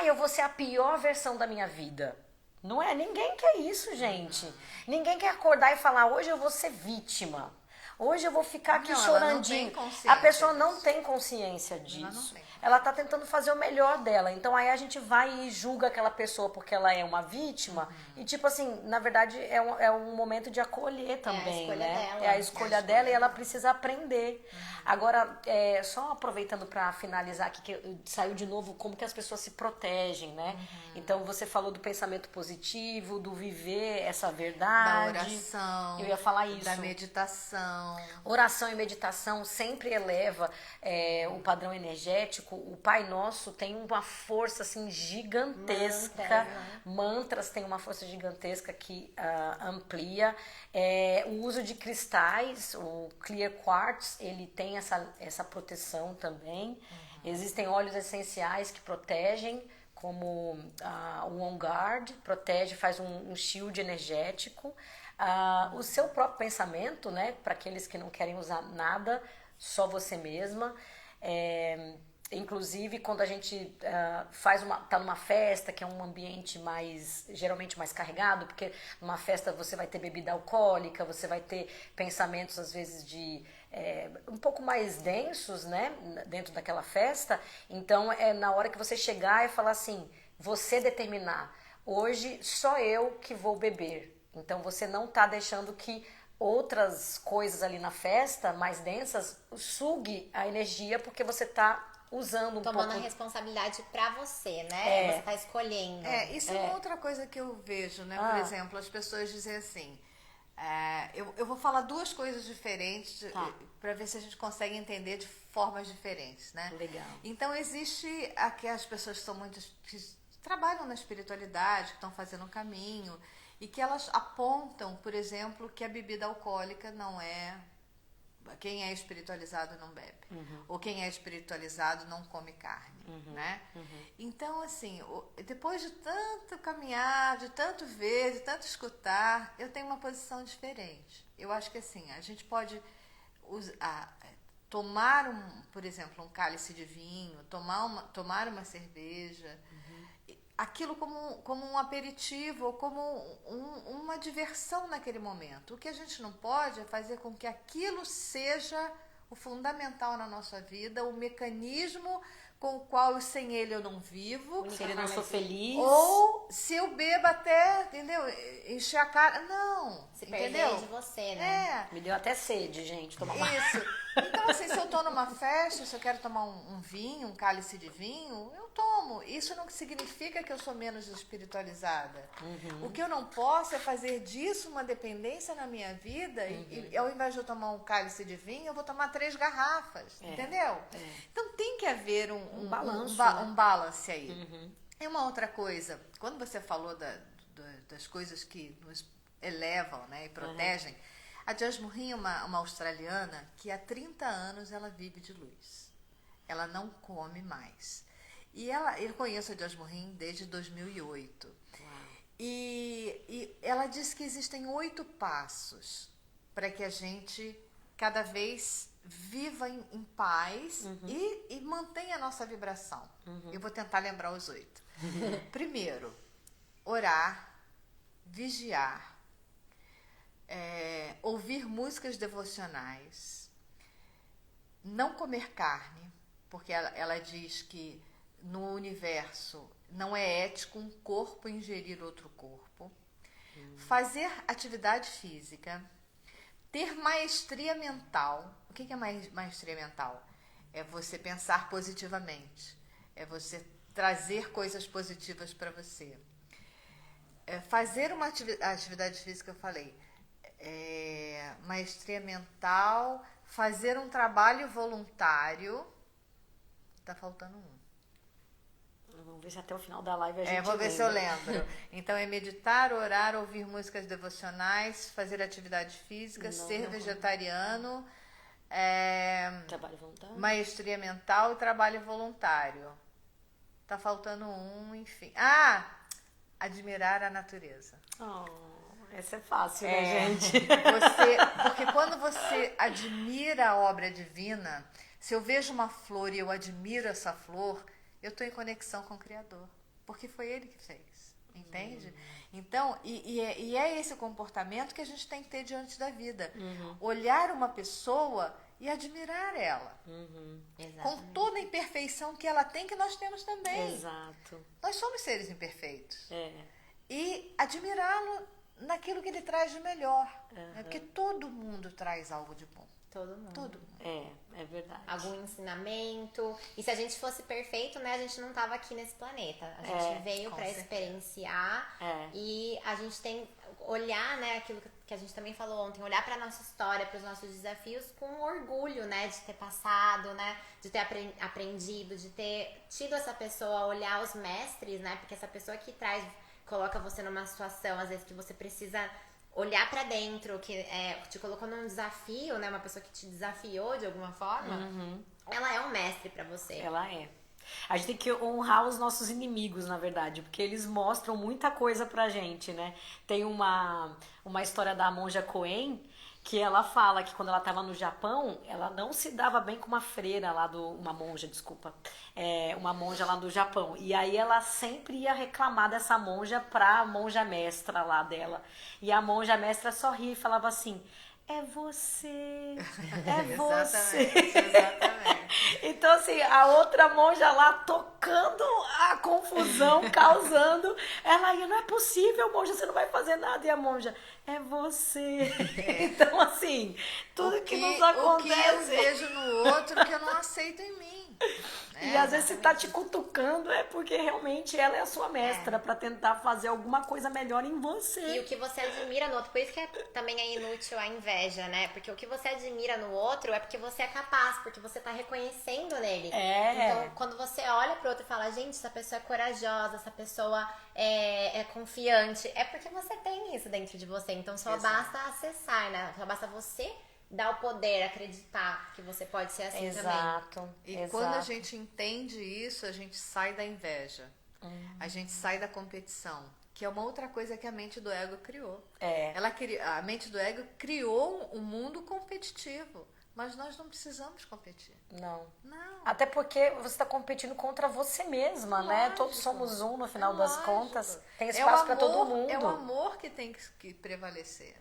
eu vou ser a pior versão da minha vida. Não é? Ninguém quer isso, gente. Ninguém quer acordar e falar: hoje eu vou ser vítima. Hoje eu vou ficar aqui chorandinho. A pessoa não tem consciência disso. Ela tá tentando fazer o melhor dela. Então aí a gente vai e julga aquela pessoa porque ela é uma vítima. E tipo assim, na verdade é um momento de acolher também, né? É a escolha dela e ela precisa aprender. Agora, só aproveitando para finalizar aqui, que saiu de novo como que as pessoas se protegem, né? Então você falou do pensamento positivo, do viver essa verdade. Da oração. Eu ia falar isso. Da meditação. Oração e meditação sempre eleva o padrão energético. O Pai Nosso tem uma força assim gigantesca. Mantras têm uma força gigantesca que amplia. O uso de cristais, o Clear Quartz, ele tem essa proteção também. Existem óleos essenciais que protegem, como o On Guard, protege, faz um shield energético. O seu próprio pensamento, né, para aqueles que não querem usar nada, só você mesma. Inclusive, quando a gente tá numa festa, que é um ambiente geralmente mais carregado, porque numa festa você vai ter bebida alcoólica, você vai ter pensamentos, às vezes, um pouco mais densos, né, dentro daquela festa. Então, na hora que você chegar e falar assim, você determinar, hoje só eu que vou beber. Então, você não tá deixando que outras coisas ali na festa, mais densas, sugue a energia, porque você tá usando um Tomando pouco... a responsabilidade pra você, né? Você tá escolhendo. Isso é uma outra coisa que eu vejo, né? Por exemplo, as pessoas dizem assim... eu vou falar duas coisas diferentes para ver se a gente consegue entender de formas diferentes, né? Legal. Então, existe aquelas pessoas que trabalham na espiritualidade, que estão fazendo um caminho, e que elas apontam, por exemplo, que a bebida alcoólica não é... Quem é espiritualizado não bebe. Ou quem é espiritualizado não come carne, né? Então, assim, depois de tanto caminhar, de tanto ver, de tanto escutar, eu tenho uma posição diferente. Eu acho que, assim, a gente pode tomar, por exemplo, um cálice de vinho, tomar uma cerveja, aquilo como um aperitivo, ou como uma diversão naquele momento. O que a gente não pode é fazer com que aquilo seja o fundamental na nossa vida, o mecanismo com o qual sem ele eu não vivo. Se ele não sou feliz. Ou se eu bebo até, entendeu? Encher a cara. Não. Se entendeu? perder de você, né? Me deu até sede, gente. Tomar uma... Isso. Então, assim, se eu tô numa festa, se eu quero tomar um vinho, um cálice de vinho, eu tomo. Isso não significa que eu sou menos espiritualizada. O que eu não posso é fazer disso uma dependência na minha vida e ao invés de eu tomar um cálice de vinho, eu vou tomar 3 garrafas. Entendeu? Então, tem que haver um balanço, um balance aí. E uma outra coisa, quando você falou das coisas que nos elevam, né, e protegem, a Jasmine é uma australiana que há 30 anos ela vive de luz. Ela não come mais. E eu conheço a Jasmine desde 2008. E ela diz que existem 8 passos para que a gente cada vez viva em paz e mantenha a nossa vibração. Eu vou tentar lembrar os 8. Primeiro, orar, vigiar, ouvir músicas devocionais, não comer carne, porque ela diz que no universo não é ético um corpo ingerir outro corpo, fazer atividade física, ter maestria mental. O que é maestria mental? É você pensar positivamente, é você trazer coisas positivas para você. Fazer uma atividade física, eu falei, maestria mental, fazer um trabalho voluntário. Tá faltando um. Vamos ver se até o final da live a gente vou ver se eu lembro. Então, meditar, orar, ouvir músicas devocionais, fazer atividade física, ser vegetariano, trabalho voluntário, maestria mental e trabalho voluntário. Tá faltando um, enfim. Admirar a natureza. Essa é fácil, né, gente? Porque quando você admira a obra divina, se eu vejo uma flor e eu admiro essa flor, eu estou em conexão com o Criador. Porque foi Ele que fez. Entende? Então, é esse comportamento que a gente tem que ter diante da vida. Olhar uma pessoa e admirar ela. Com toda a imperfeição que ela tem, que nós temos também. Exato. Nós somos seres imperfeitos. E admirá-lo naquilo que ele traz de melhor. Né? Porque todo mundo traz algo de bom. Todo mundo. Todo mundo. É verdade. Algum ensinamento. E se a gente fosse perfeito, né, a gente não tava aqui nesse planeta. A gente veio para experienciar e a gente tem olhar, né, aquilo que a gente também falou ontem, olhar para nossa história, para os nossos desafios com orgulho, né, de ter passado, né, de ter aprendido, de ter tido essa pessoa, olhar os mestres, né, porque essa pessoa que coloca você numa situação, às vezes, que você precisa olhar pra dentro, que te colocou num desafio, né? Uma pessoa que te desafiou de alguma forma, ela é um mestre pra você. Ela é. A gente tem que honrar os nossos inimigos, na verdade, porque eles mostram muita coisa pra gente, né? Tem uma história da monja Coen, que ela fala que quando ela estava no Japão, ela não se dava bem com uma freira lá uma monja lá do Japão. E aí ela sempre ia reclamar dessa monja pra monja mestra lá dela. E a monja mestra só ria e falava assim: é você, é você. Exatamente. Então, assim, a outra monja lá tocando a confusão, causando. Ela ia: não é possível, monja, você não vai fazer nada. E a monja: é você. Então, assim, tudo que nos acontece. O que eu vejo no outro que eu não aceito em mim. E às vezes se tá te cutucando é porque realmente ela é a sua mestra pra tentar fazer alguma coisa melhor em você. E o que você admira no outro, por isso que também é inútil a inveja, né? Porque o que você admira no outro é porque você é capaz, porque você tá reconhecendo nele. Então, quando você olha pro outro e fala: gente, essa pessoa é corajosa, essa pessoa é confiante, é porque você tem isso dentro de você. Então só basta acessar, né? Só basta você dar o poder, acreditar que você pode ser assim também. E quando a gente entende isso, a gente sai da inveja. A gente sai da competição, que é uma outra coisa que a mente do ego criou. A mente do ego criou um mundo competitivo. Mas nós não precisamos competir. Não. Até porque você está competindo contra você mesma, né? Todos somos um no final das contas. Tem espaço para todo mundo. É o amor que tem que prevalecer.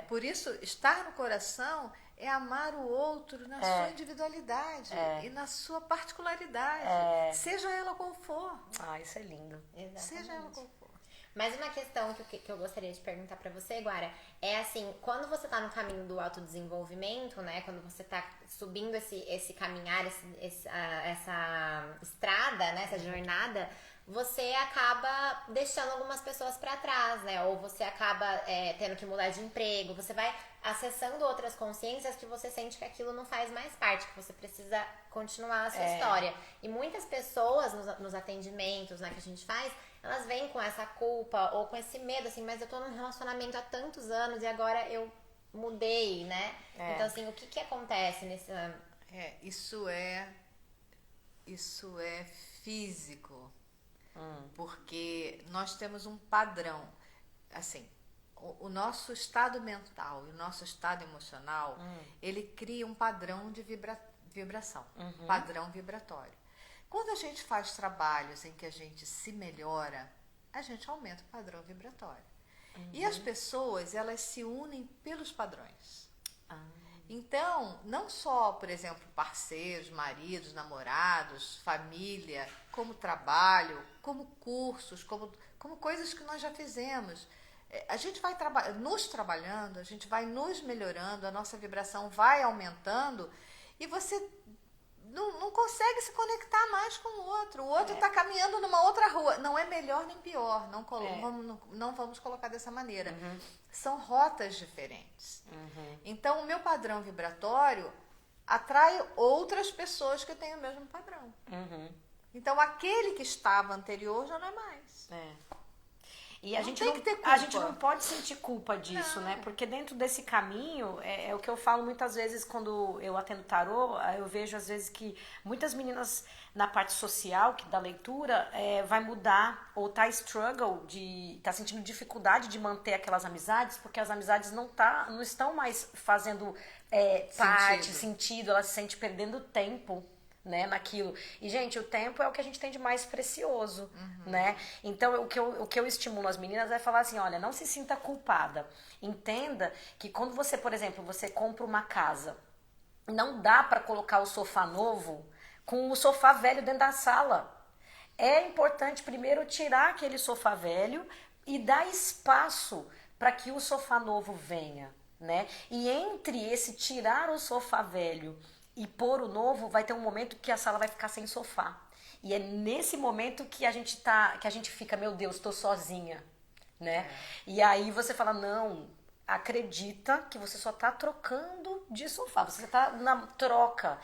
Por isso, estar no coração é amar o outro na sua individualidade e na sua particularidade. Seja ela qual for. Isso é lindo. Exatamente. Seja ela qual for. Mas uma questão que eu gostaria de perguntar pra você, Guara, é assim, quando você tá no caminho do autodesenvolvimento, né, quando você tá subindo esse caminhar, essa estrada, né, essa jornada, você acaba deixando algumas pessoas pra trás, né, ou você acaba tendo que mudar de emprego, você vai acessando outras consciências que você sente que aquilo não faz mais parte, que você precisa continuar a sua história. E muitas pessoas nos atendimentos, né, que a gente faz, elas vêm com essa culpa ou com esse medo, assim, mas eu tô num relacionamento há tantos anos e agora eu mudei, né? Então, assim, o que acontece nesse... Isso é físico. Porque nós temos um padrão. Assim, o nosso estado mental e o nosso estado emocional, ele cria um padrão de vibração, padrão vibratório. Quando a gente faz trabalhos em que a gente se melhora, a gente aumenta o padrão vibratório. E as pessoas, elas se unem pelos padrões. Então, não só, por exemplo, parceiros, maridos, namorados, família, como trabalho, como cursos, como coisas que nós já fizemos. A gente vai nos trabalhando, a gente vai nos melhorando, a nossa vibração vai aumentando e você não consegue se conectar mais com o outro. O outro está caminhando numa outra rua. Não é melhor nem pior. Não vamos colocar dessa maneira. São rotas diferentes. Então, o meu padrão vibratório atrai outras pessoas que têm o mesmo padrão. Então, aquele que estava anterior já não é mais. E a Não gente tem não, que ter a gente culpa. não pode sentir culpa disso, né? Porque dentro desse caminho, é o que eu falo muitas vezes quando eu atendo tarô, eu vejo às vezes que muitas meninas na parte social, que da leitura, vai mudar ou tá tá sentindo dificuldade de manter aquelas amizades, porque as amizades não estão mais fazendo parte, sentido, ela se sente perdendo tempo, né, naquilo. E, gente, o tempo é o que a gente tem de mais precioso, né? Então, o que eu estimulo as meninas é falar assim, olha, não se sinta culpada. Entenda que quando você, por exemplo, você compra uma casa, não dá para colocar o sofá novo com o sofá velho dentro da sala. É importante primeiro tirar aquele sofá velho e dar espaço para que o sofá novo venha, né? E entre esse tirar o sofá velho e pôr o novo, vai ter um momento que a sala vai ficar sem sofá. E é nesse momento que a gente fica, meu Deus, tô sozinha, né? E aí você fala, não, acredita que você só tá trocando de sofá, você tá na troca.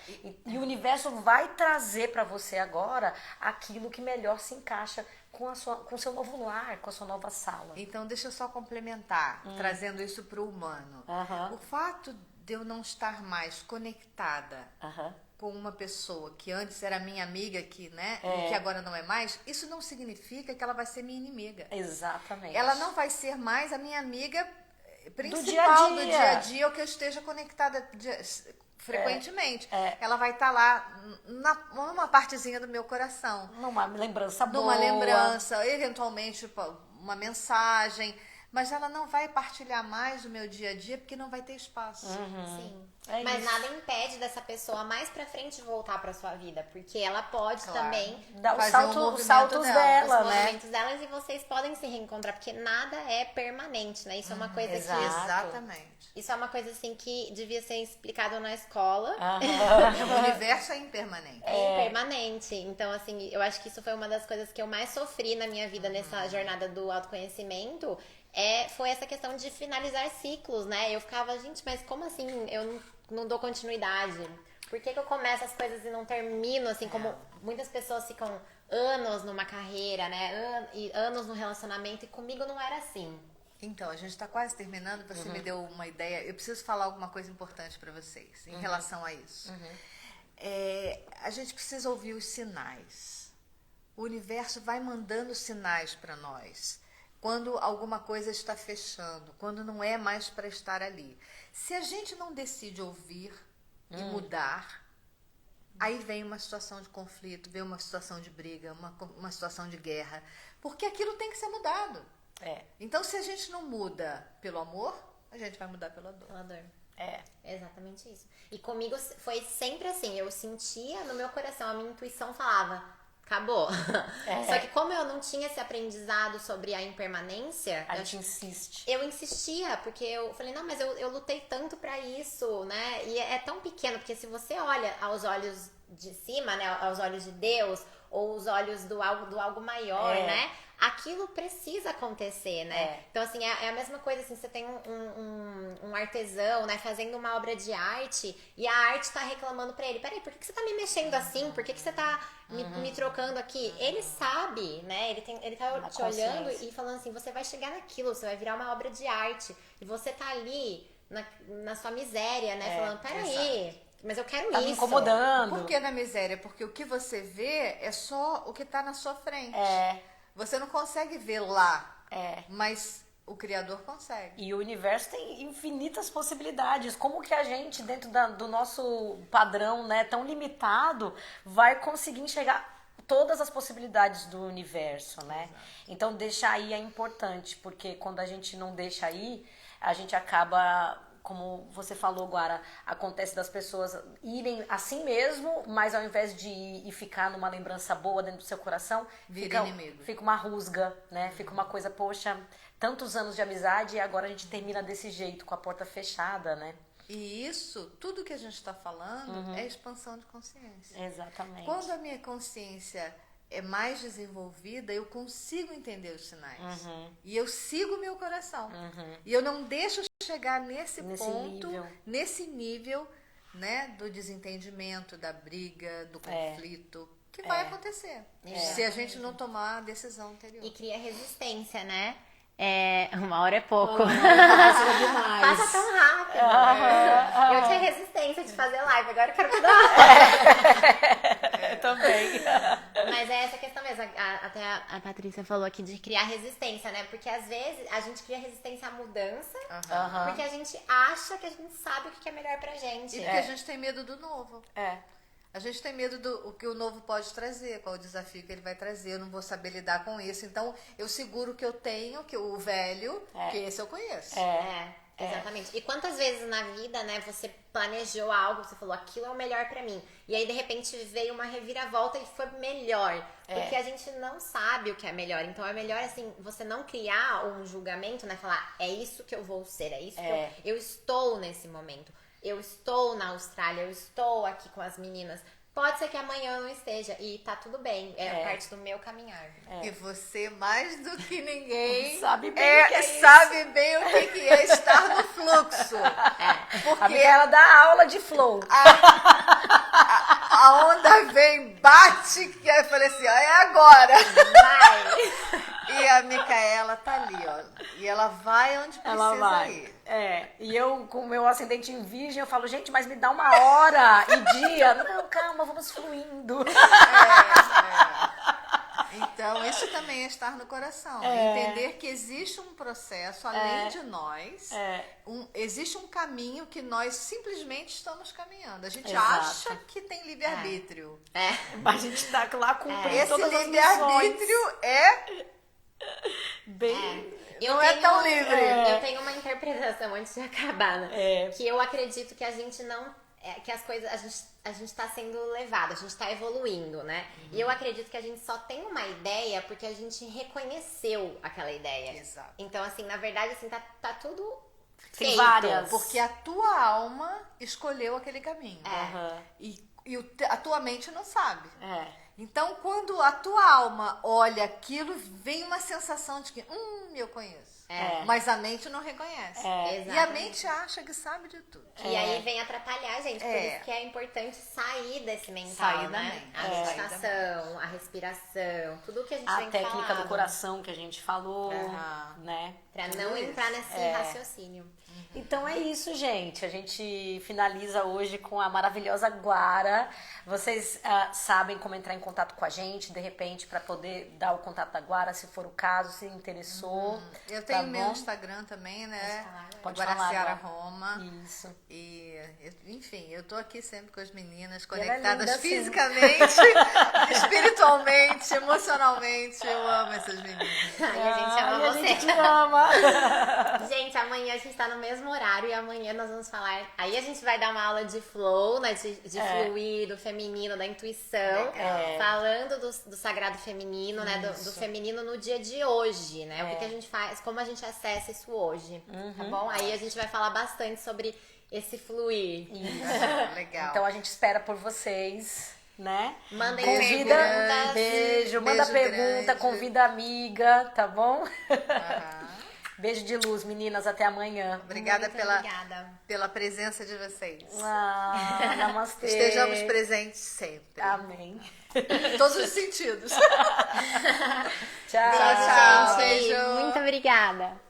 E o universo vai trazer para você agora aquilo que melhor se encaixa com o seu novo lar, com a sua nova sala. Então, deixa eu só complementar, trazendo isso para o humano. O fato de eu não estar mais conectada com uma pessoa que antes era minha amiga, que agora não é mais, isso não significa que ela vai ser minha inimiga. Exatamente. Ela não vai ser mais a minha amiga principal do dia a dia, ou que eu esteja conectada frequentemente. Ela vai estar lá numa partezinha do meu coração. Numa lembrança boa. Numa lembrança, eventualmente uma mensagem. Mas ela não vai partilhar mais o meu dia a dia porque não vai ter espaço. Sim. Mas nada impede dessa pessoa mais pra frente voltar pra sua vida. Porque ela pode também dar os movimento saltos dela, os né? movimentos delas, e vocês podem se reencontrar. Porque nada é permanente, né? Isso é uma coisa Exatamente. Isso é uma coisa assim que devia ser explicado na escola. O universo é impermanente. É impermanente. Então, assim, eu acho que isso foi uma das coisas que eu mais sofri na minha vida nessa jornada do autoconhecimento. Foi essa questão de finalizar ciclos, né? Eu ficava, gente, mas como assim eu não dou continuidade? Por que eu começo as coisas e não termino, assim, como muitas pessoas ficam anos numa carreira, né? E anos no relacionamento, e comigo não era assim. Então, a gente está quase terminando, você me deu uma ideia. Eu preciso falar alguma coisa importante para vocês em relação a isso. A gente precisa ouvir os sinais. O universo vai mandando sinais para nós. Quando alguma coisa está fechando, quando não é mais para estar ali. Se a gente não decide ouvir e mudar, aí vem uma situação de conflito, vem uma situação de briga, uma situação de guerra, porque aquilo tem que ser mudado. Então, se a gente não muda pelo amor, a gente vai mudar pela dor. Pela dor. Exatamente isso. E comigo foi sempre assim, eu sentia no meu coração, a minha intuição falava, acabou. Só que como eu não tinha esse aprendizado sobre a impermanência, A gente insiste. eu insistia, porque eu falei, não, mas eu lutei tanto pra isso, né? E é tão pequeno, porque se você olha aos olhos de cima, né, aos olhos de Deus, ou os olhos do algo maior, né? Aquilo precisa acontecer, né? Então, assim, é a mesma coisa, assim, você tem um artesão, né, fazendo uma obra de arte, e a arte tá reclamando pra ele, peraí, por que você tá me mexendo assim? Por que você tá me trocando aqui? Ele sabe, né? Ele tá te olhando e falando assim, você vai chegar naquilo, você vai virar uma obra de arte, e você tá ali na sua miséria, né? Falando, peraí, mas eu quero Tá isso. me incomodando. Por que na miséria? Porque o que você vê é só o que está na sua frente. Você não consegue ver lá, mas o Criador consegue. E o universo tem infinitas possibilidades. Como que a gente, dentro do nosso padrão, né, tão limitado, vai conseguir enxergar todas as possibilidades do universo, né? Então, deixar aí é importante, porque quando a gente não deixa aí, a gente acaba, como você falou, Guara, acontece das pessoas irem assim mesmo, mas ao invés de ir e ficar numa lembrança boa dentro do seu coração, fica uma rusga, né? Fica uma coisa, poxa, tantos anos de amizade e agora a gente termina desse jeito, com a porta fechada, né? E isso, tudo que a gente está falando, é expansão de consciência. Exatamente. Quando a minha consciência é mais desenvolvida, eu consigo entender os sinais. E eu sigo o meu coração. E eu não deixo chegar nesse ponto, nesse nível, né, do desentendimento, da briga, do conflito, que vai acontecer. Se a gente não tomar a decisão anterior. E cria resistência, né? 1 hora é pouco. Passa demais. Passa tão rápido. Eu tinha resistência de fazer live, agora eu quero que dá. Também. Mas é essa questão mesmo. Até a Patrícia falou aqui de criar resistência, né? Porque às vezes a gente cria resistência à mudança, porque a gente acha que a gente sabe o que é melhor pra gente. E porque a gente tem medo do novo. É. A gente tem medo do que o novo pode trazer, qual o desafio que ele vai trazer, eu não vou saber lidar com isso. Então, eu seguro o que eu tenho, que o velho, que esse eu conheço. Exatamente. E quantas vezes na vida, né, você planejou algo, você falou, aquilo é o melhor pra mim. E aí, de repente, veio uma reviravolta e foi melhor. Porque a gente não sabe o que é melhor. Então, é melhor, assim, você não criar um julgamento, né? Falar, é isso que eu vou ser, é isso que eu estou nesse momento. Eu estou na Austrália, eu estou aqui com as meninas. Pode ser que amanhã eu não esteja e tá tudo bem, é parte do meu caminhar. E você, mais do que ninguém, Sabe bem o que é isso. sabe bem o que é estar no fluxo. A Micaela dá aula de flow. A onda vem, bate, que eu falei assim, ó, é agora. Vai! E a Micaela tá ali, ó. E ela vai onde precisa ir. E eu, com o meu ascendente em virgem, eu falo, gente, mas me dá 1 hora e dia. Não, calma, vamos fluindo. Então, isso também é estar no coração. Entender que existe um processo além de nós. Existe um caminho que nós simplesmente estamos caminhando. A gente acha que tem livre-arbítrio. Mas a gente tá lá cumprindo Esse todas as missões. livre-arbítrio não é tão livre. Eu tenho uma interpretação antes de acabar, né? Que eu acredito que a gente não... que as coisas... A gente tá sendo levado, a gente tá evoluindo, né? E eu acredito que a gente só tem uma ideia porque a gente reconheceu aquela ideia. Exato. Então, assim, na verdade, assim, tá tudo Tem feito. várias. Porque a tua alma escolheu aquele caminho. E a tua mente não sabe. Então, quando a tua alma olha aquilo, vem uma sensação de que, eu conheço. Mas a mente não reconhece. E a mente acha que sabe de tudo. E aí vem atrapalhar a gente. Por isso que é importante sair desse mental, Sair da né? mente. A meditação, a respiração, tudo que a gente A vem técnica falando. do coração que a gente falou, né? Pra não entrar nesse raciocínio. Então é isso, gente. A gente finaliza hoje com a maravilhosa Guara. Vocês sabem como entrar em contato com a gente, de repente, para poder dar o contato da Guara, se for o caso, se interessou. Eu tenho meu Instagram também, né? Pode Guaraciara falar, Roma. Isso. E, enfim, eu tô aqui sempre com as meninas, ela é conectadas linda, assim. fisicamente, espiritualmente, emocionalmente. Eu amo essas meninas. Ai, a gente ama a você. gente te ama. Gente, amanhã a gente tá no mesmo horário e amanhã nós vamos falar. Aí a gente vai dar uma aula de flow, né? De fluir, do feminino, da intuição. Falando do sagrado feminino, né? Do feminino no dia de hoje, né? O que a gente faz, como a gente acessa isso hoje. Tá bom? Aí a gente vai falar bastante sobre esse fluir. Isso. Legal. Então a gente espera por vocês, né? Mandem Convida, perguntas. beijo, manda Beijo pergunta, grande. convida a amiga, tá bom? Beijo de luz, meninas, até amanhã. Obrigada Muito pela, obrigada. pela presença de vocês. Namastê. Estejamos presentes sempre. Amém. Em todos os sentidos. Tchau. Beijo, Tchau, gente. beijo. Muito obrigada.